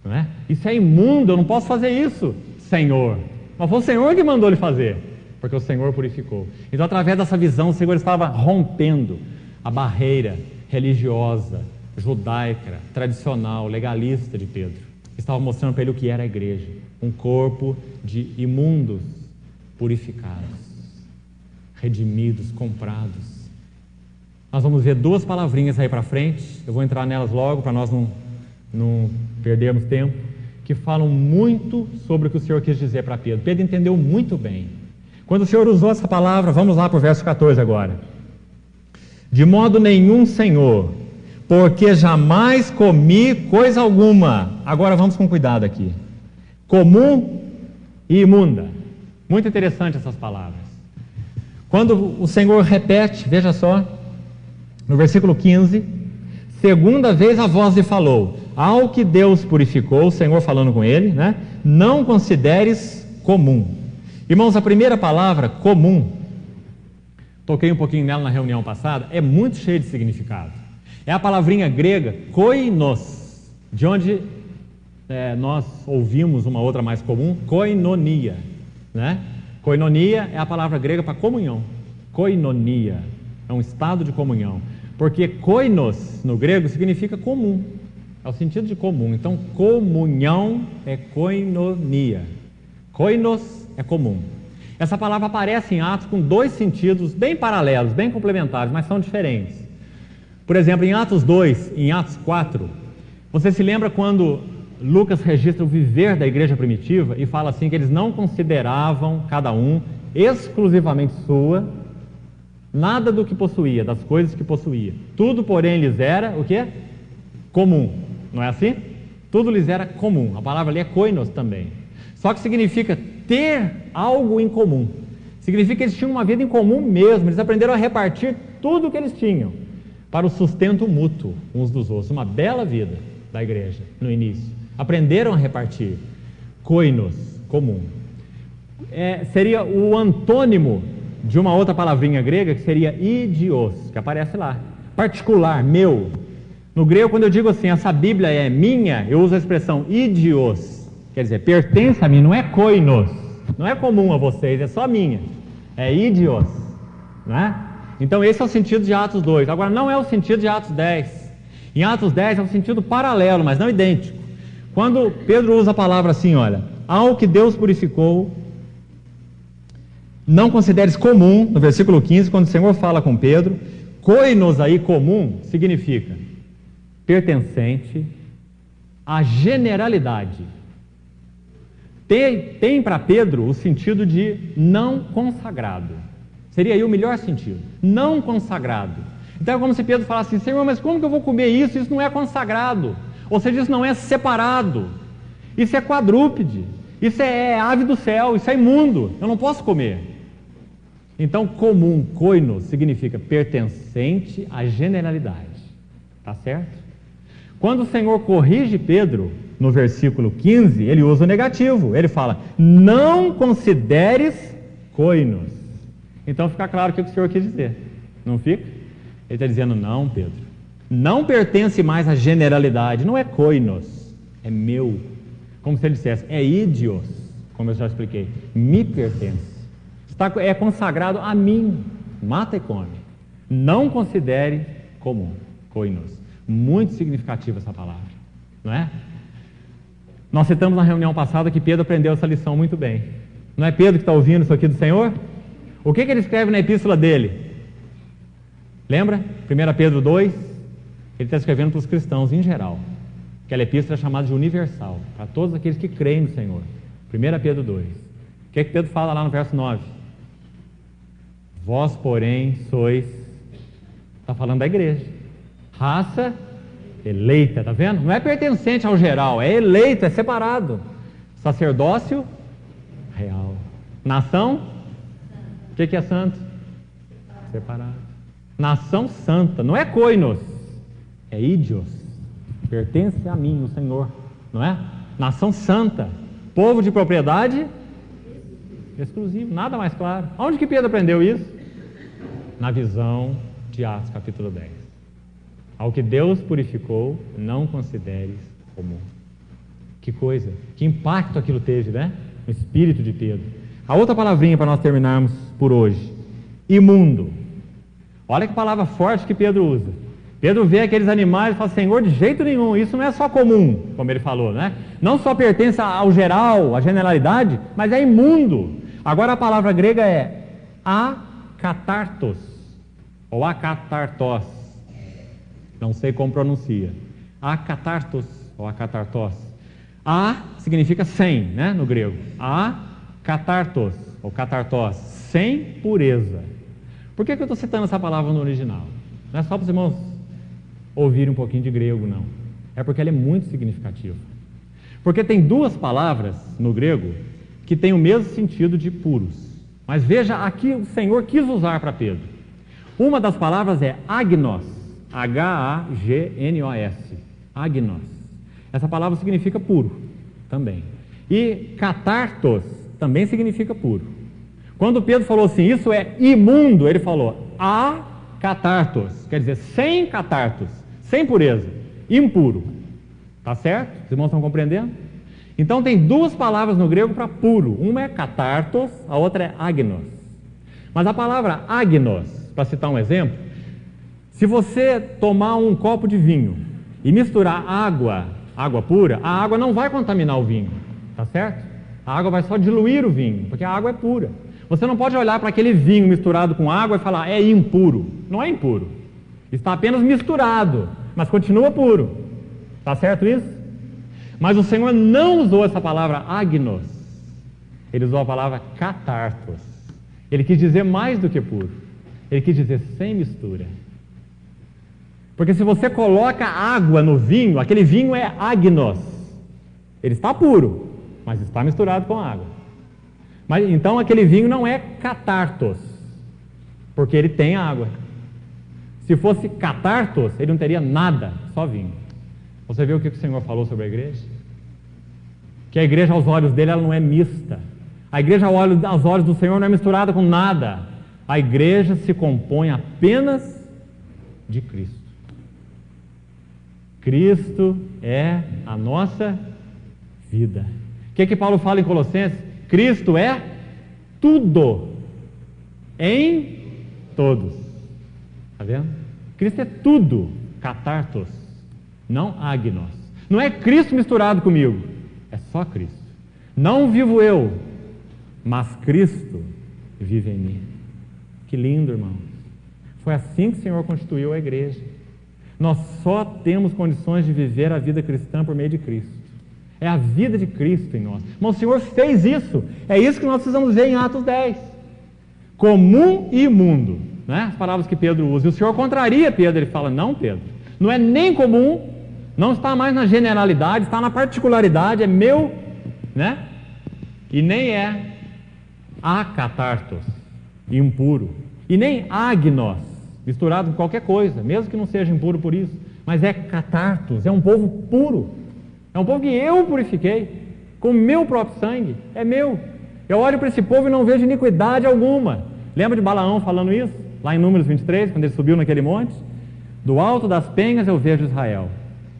não é? Isso é imundo, eu não posso fazer isso, Senhor. Mas foi o Senhor que mandou ele fazer, porque o Senhor purificou. Então, através dessa visão, o Senhor estava rompendo a barreira religiosa, judaica, tradicional, legalista de Pedro. Estava mostrando para ele o que era a igreja, um corpo de imundos purificados, redimidos, comprados. Nós vamos ver 2 palavrinhas aí para frente, eu vou entrar nelas logo para nós não perdermos tempo, que falam muito sobre o que o Senhor quis dizer para Pedro. Pedro entendeu muito bem. Quando o Senhor usou essa palavra, vamos lá para o verso 14 agora. De modo nenhum, Senhor, porque jamais comi coisa alguma. Agora vamos com cuidado aqui. Comum e imunda. Muito interessante essas palavras. Quando o Senhor repete, veja só, no versículo 15, segunda vez a voz lhe falou: ao que Deus purificou, o Senhor falando com ele, né? Não consideres comum. Irmãos, a primeira palavra, comum, toquei um pouquinho nela na reunião passada, é muito cheia de significado. É a palavrinha grega koinos, de onde nós ouvimos uma outra mais comum, koinonia, né? Koinonia é a palavra grega para comunhão. Koinonia é um estado de comunhão, porque koinos no grego significa comum, é o sentido de comum. Então comunhão é koinonia, koinos é comum. Essa palavra aparece em Atos com 2 sentidos bem paralelos, bem complementares, mas são diferentes. Por exemplo, em Atos 2, em Atos 4, você se lembra quando Lucas registra o viver da igreja primitiva e fala assim que eles não consideravam cada um exclusivamente sua, nada do que possuía, das coisas que possuía. Tudo, porém, lhes era o quê? Comum. Não é assim? Tudo lhes era comum. A palavra ali é koinos também. Só que significa ter algo em comum. Significa que eles tinham uma vida em comum mesmo. Eles aprenderam a repartir tudo o que eles tinham para o sustento mútuo uns dos outros. Uma bela vida da igreja no início. Aprenderam a repartir. Koinos, comum. Seria o antônimo de uma outra palavrinha grega que seria idios, que aparece lá. Particular, meu. No grego, quando eu digo assim, essa Bíblia é minha, eu uso a expressão idios. Quer dizer, pertence a mim, não é koinos. Não é comum a vocês, é só minha. É idios, né? Então esse é o sentido de Atos 2. Agora não é o sentido de Atos 10. Em Atos 10 é um sentido paralelo, mas não idêntico. Quando Pedro usa a palavra assim, olha, ao que Deus purificou, não consideres comum, no versículo 15, quando o Senhor fala com Pedro, koinos aí, comum, significa pertencente à generalidade. Tem para Pedro o sentido de não consagrado. Seria aí o melhor sentido, não consagrado. Então é como se Pedro falasse assim, Senhor, mas como que eu vou comer isso? Isso não é consagrado. Ou seja, isso não é separado, isso é quadrúpede, isso é ave do céu, isso é imundo, eu não posso comer. Então, comum, koinos, significa pertencente à generalidade, tá certo? Quando o Senhor corrige Pedro, no versículo 15, ele usa o negativo, ele fala, não consideres koinos. Então fica claro o que o Senhor quis dizer, não fica? Ele está dizendo, não, Pedro, não pertence mais à generalidade, não é koinos, é meu. Como se ele dissesse, é ídios, como eu já expliquei, me pertence. É consagrado a mim, mata e come. Não considere comum, koinos. Muito significativa essa palavra, não é? Nós citamos na reunião passada que Pedro aprendeu essa lição muito bem. Não é Pedro que está ouvindo isso aqui do Senhor? O que ele escreve na epístola dele? Lembra? 1 Pedro 2, ele está escrevendo para os cristãos em geral. Aquela epístola é chamada de universal, para todos aqueles que creem no Senhor. 1 Pedro 2. O que Pedro fala lá no verso 9? Vós, porém, sois, está falando da igreja, raça eleita, está vendo? Não é pertencente ao geral, é eleito, é separado. Sacerdócio real. Nação, o que é santo? Separado. Nação santa, não é koinos, é ídios. Pertence a mim, o Senhor, não é? Nação santa, povo de propriedade exclusiva, nada mais claro. Onde que Pedro aprendeu isso? Na visão de Atos capítulo 10. Ao que Deus purificou, não consideres comum. Que coisa, que impacto aquilo teve, né? No espírito de Pedro. A outra palavrinha para nós terminarmos por hoje, imundo. Olha que palavra forte que Pedro usa. Pedro vê aqueles animais e fala, Senhor, de jeito nenhum, isso não é só comum, como ele falou, né? Não só pertence ao geral, à generalidade, mas é imundo. Agora a palavra grega é akatartos, ou akatartos, não sei como pronuncia, akatartos, ou akatartos. A significa sem, né, no grego, akatartos, ou katartos, sem pureza. Por que eu estou citando essa palavra no original? Não é só para os irmãos ouvirem um pouquinho de grego, não. É porque ela é muito significativa. Porque tem duas palavras no grego que têm o mesmo sentido de puros. Mas veja, aqui o Senhor quis usar para Pedro. Uma das palavras é agnos, H-A-G-N-O-S, agnos. Essa palavra significa puro, também. E katartos também significa puro. Quando Pedro falou assim, isso é imundo, ele falou akatartos, quer dizer, sem catartos, sem pureza, impuro. Tá certo? Os irmãos estão compreendendo? Então tem duas palavras no grego para puro. Uma é katartos, a outra é agnos. Mas a palavra agnos, para citar um exemplo, se você tomar um copo de vinho e misturar água pura, a água não vai contaminar o vinho, tá certo? A água vai só diluir o vinho, porque a água é pura. Você não pode olhar para aquele vinho misturado com água e falar, é impuro. Não é impuro. Está apenas misturado, mas continua puro. Está certo isso? Mas o Senhor não usou essa palavra agnos. Ele usou a palavra katartos. Ele quis dizer mais do que puro. Ele quis dizer sem mistura. Porque se você coloca água no vinho, aquele vinho é agnos. Ele está puro, mas está misturado com água. Mas, então aquele vinho não é katartos, porque ele tem água. Se fosse katartos, ele não teria nada, só vinho. Você viu o que o Senhor falou sobre a igreja? Que a igreja aos olhos dele ela não é mista. A igreja aos olhos do Senhor não é misturada com nada. A igreja se compõe apenas de Cristo. Cristo é a nossa vida. O que Paulo fala em Colossenses? Cristo é tudo em todos. Está vendo? Cristo é tudo, katartos, não agnos. Não é Cristo misturado comigo, é só Cristo. Não vivo eu, mas Cristo vive em mim. Que lindo, irmãos. Foi assim que o Senhor constituiu a igreja. Nós só temos condições de viver a vida cristã por meio de Cristo. É a vida de Cristo em nós. Mas o Senhor fez isso. É isso que nós precisamos ver em Atos 10. Comum e imundo, né? As palavras que Pedro usa. E o Senhor contraria Pedro. Ele fala, não, Pedro, não é nem comum, Não está mais na generalidade, está na particularidade, é meu, né? E nem é akatartos, impuro, e nem agnos, misturado com qualquer coisa, mesmo que não seja impuro por isso, mas é catartos, é um povo puro, é um povo que eu purifiquei, com o meu próprio sangue, é meu. Eu olho para esse povo e não vejo iniquidade alguma. Lembra de Balaão falando isso? Lá em Números 23, quando ele subiu naquele monte? Do alto das penhas eu vejo Israel.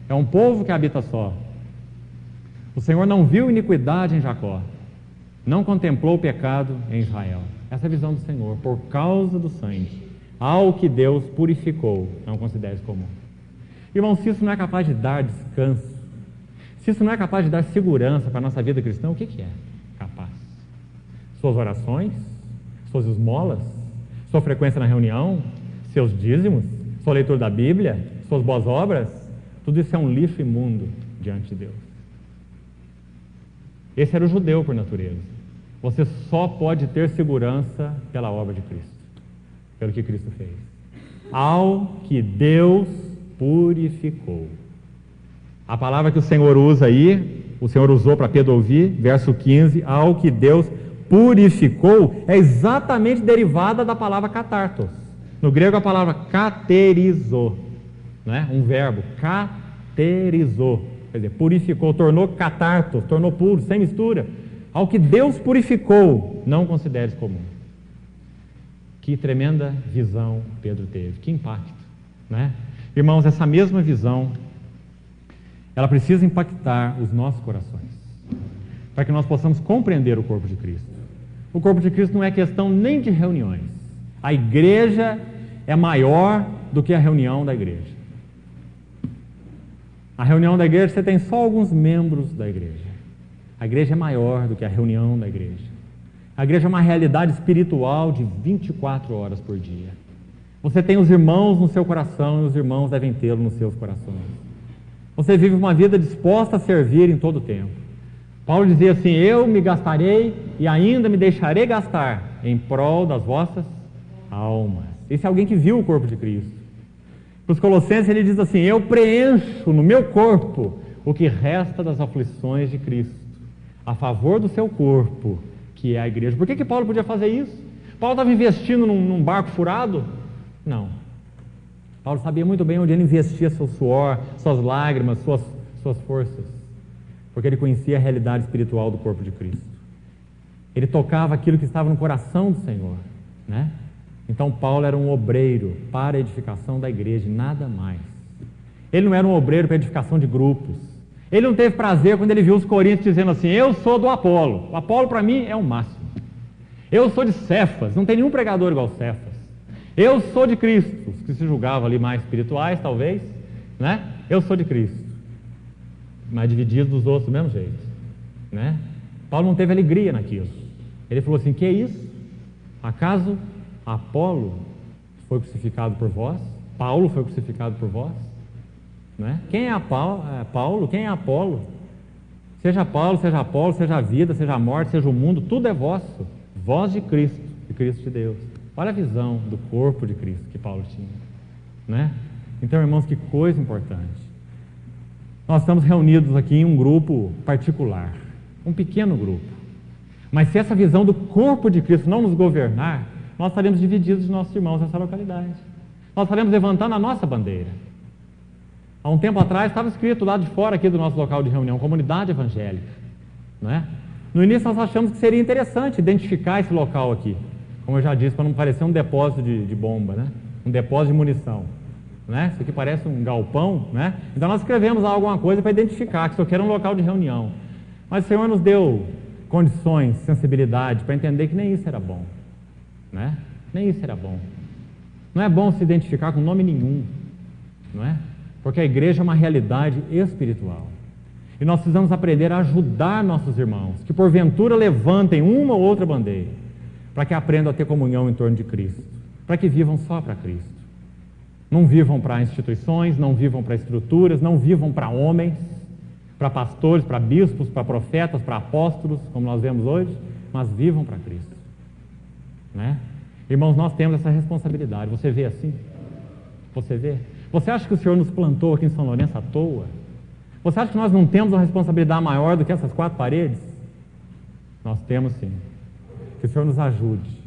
É um povo que habita só. O Senhor não viu iniquidade em Jacó, não contemplou o pecado em Israel. Essa é a visão do Senhor, por causa do sangue. Ao que Deus purificou, não consideres comum. Irmão, se isso não é capaz de dar descanso, se isso não é capaz de dar segurança para a nossa vida cristã, o que é capaz? Suas orações, suas esmolas, sua frequência na reunião, seus dízimos, sua leitura da Bíblia, suas boas obras, tudo isso é um lixo imundo diante de Deus. Esse era o judeu por natureza. Você só pode ter segurança pela obra de Cristo, pelo que Cristo fez. Ao que Deus purificou. A palavra que o Senhor usa aí, o Senhor usou para Pedro ouvir, verso 15, ao que Deus purificou, é exatamente derivada da palavra katartos. No grego a palavra katerizou, né? Um verbo, katerizou, quer dizer, purificou, tornou katartos, tornou puro, sem mistura. Ao que Deus purificou, não consideres comum. Que tremenda visão Pedro teve, que impacto, né? Irmãos, essa mesma visão, ela precisa impactar os nossos corações, para que nós possamos compreender o corpo de Cristo. O corpo de Cristo não é questão nem de reuniões. A igreja é maior do que a reunião da igreja. A reunião da igreja, você tem só alguns membros da igreja. A igreja é maior do que a reunião da igreja. A igreja é uma realidade espiritual de 24 horas por dia. Você tem os irmãos no seu coração e os irmãos devem tê-lo nos seus corações. Você vive uma vida disposta a servir em todo o tempo. Paulo dizia assim, eu me gastarei e ainda me deixarei gastar em prol das vossas almas. Esse é alguém que viu o corpo de Cristo. Para os Colossenses ele diz assim, eu preencho no meu corpo o que resta das aflições de Cristo, a favor do seu corpo, que é a igreja. Por que Paulo podia fazer isso? Paulo estava investindo num barco furado? Não. Paulo sabia muito bem onde ele investia seu suor, suas lágrimas, suas forças, porque ele conhecia a realidade espiritual do corpo de Cristo. Ele tocava aquilo que estava no coração do Senhor, né? Então Paulo era um obreiro para a edificação da igreja, nada mais. Ele não era um obreiro para a edificação de grupos. Ele não teve prazer quando ele viu os coríntios dizendo assim, eu sou do Apolo. O Apolo para mim é o máximo. Eu sou de Cefas, não tem nenhum pregador igual Cefas. Eu sou de Cristo, os que se julgavam ali mais espirituais, talvez, né? Eu sou de Cristo, mas dividido dos outros do mesmo jeito, né? Paulo não teve alegria naquilo. Ele falou assim, que é isso? Acaso Apolo foi crucificado por vós? Paulo foi crucificado por vós? Né? Quem é Paulo? Quem é Apolo? Seja Paulo, seja Apolo, seja a vida, seja a morte, seja o mundo, tudo é vosso. Vós de Cristo de Deus. Olha a visão do corpo de Cristo que Paulo tinha, né? Então, irmãos, que coisa importante. Nós estamos reunidos aqui em um grupo particular, um pequeno grupo. Mas se essa visão do corpo de Cristo não nos governar, nós estaremos divididos de nossos irmãos nessa localidade. Nós estaremos levantando a nossa bandeira. Há um tempo atrás estava escrito lá de fora aqui do nosso local de reunião, comunidade evangélica, não é? No início nós achamos que seria interessante identificar esse local aqui, como eu já disse, para não parecer um depósito de bomba, né? Um depósito de munição, né? Isso aqui parece um galpão, né? Então nós escrevemos lá alguma coisa para identificar que isso aqui era um local de reunião. Mas o Senhor nos deu condições, sensibilidade para entender que nem isso era bom, né? Nem isso era bom. Não é bom se identificar com nome nenhum, não é? Porque a igreja é uma realidade espiritual. E nós precisamos aprender a ajudar nossos irmãos, que porventura levantem uma ou outra bandeira, para que aprendam a ter comunhão em torno de Cristo, para que vivam só para Cristo. Não vivam para instituições, não vivam para estruturas, não vivam para homens, para pastores, para bispos, para profetas, para apóstolos, como nós vemos hoje, mas vivam para Cristo, né? Irmãos, nós temos essa responsabilidade. Você vê assim? Você vê? Você acha que o Senhor nos plantou aqui em São Lourenço à toa? Você acha que nós não temos uma responsabilidade maior do que essas 4 paredes? Nós temos sim. Que o Senhor nos ajude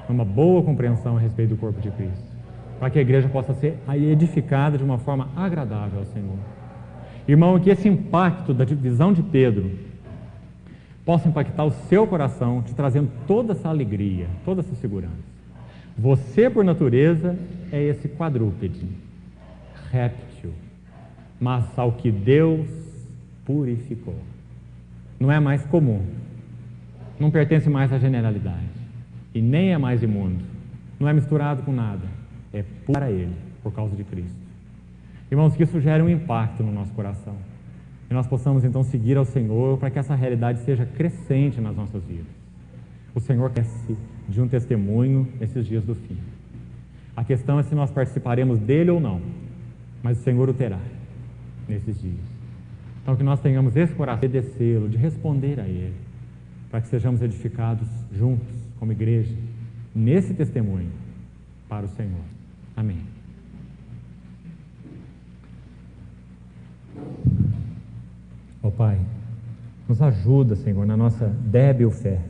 numa boa compreensão a respeito do corpo de Cristo, para que a igreja possa ser edificada de uma forma agradável ao Senhor. Irmão, que esse impacto da visão de Pedro possa impactar o seu coração, te trazendo toda essa alegria, toda essa segurança. Você, por natureza, é esse quadrúpede, réptil, mas ao que Deus purificou. Não é mais comum, não pertence mais à generalidade, e nem é mais imundo, não é misturado com nada, é para Ele, por causa de Cristo. Irmãos, que isso gere um impacto no nosso coração, e nós possamos então seguir ao Senhor para que essa realidade seja crescente nas nossas vidas. O Senhor quer de um testemunho nesses dias do fim. A questão é se nós participaremos dele ou não, mas o Senhor o terá nesses dias. Então que nós tenhamos esse coração de obedecê-lo, de responder a Ele, para que sejamos edificados juntos, como igreja, nesse testemunho para o Senhor. Amém. Ó Pai, nos ajuda, Senhor, na nossa débil fé.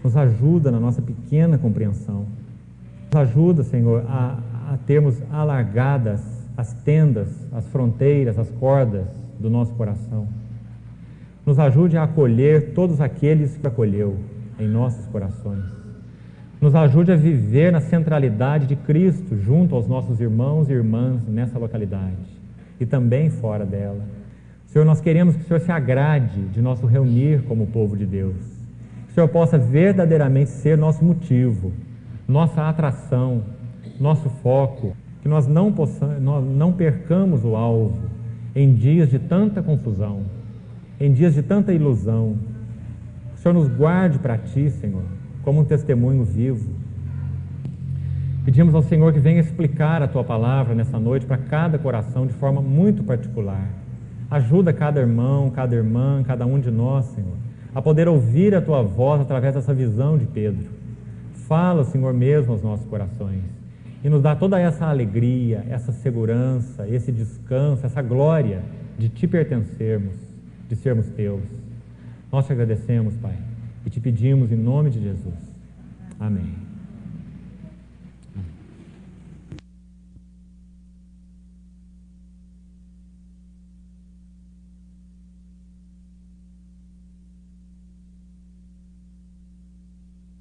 Nos ajuda na nossa pequena compreensão. Nos ajuda, Senhor, a termos alargadas as tendas, as fronteiras, as cordas do nosso coração. Nos ajude a acolher todos aqueles que acolheu em nossos corações. Nos ajude a viver na centralidade de Cristo junto aos nossos irmãos e irmãs nessa localidade e também fora dela. Senhor, nós queremos que o Senhor se agrade de nosso reunir como povo de Deus. Que o Senhor possa verdadeiramente ser nosso motivo, nossa atração, nosso foco, que nós não percamos o alvo em dias de tanta confusão, em dias de tanta ilusão. Que o Senhor nos guarde para Ti, Senhor, como um testemunho vivo. Pedimos ao Senhor que venha explicar a Tua palavra nessa noite para cada coração de forma muito particular. Ajuda cada irmão, cada irmã, cada um de nós, Senhor, a poder ouvir a Tua voz através dessa visão de Pedro. Fala, Senhor, mesmo aos nossos corações e nos dá toda essa alegria, essa segurança, esse descanso, essa glória de Te pertencermos, de sermos Teus. Nós Te agradecemos, Pai, e Te pedimos em nome de Jesus. Amém.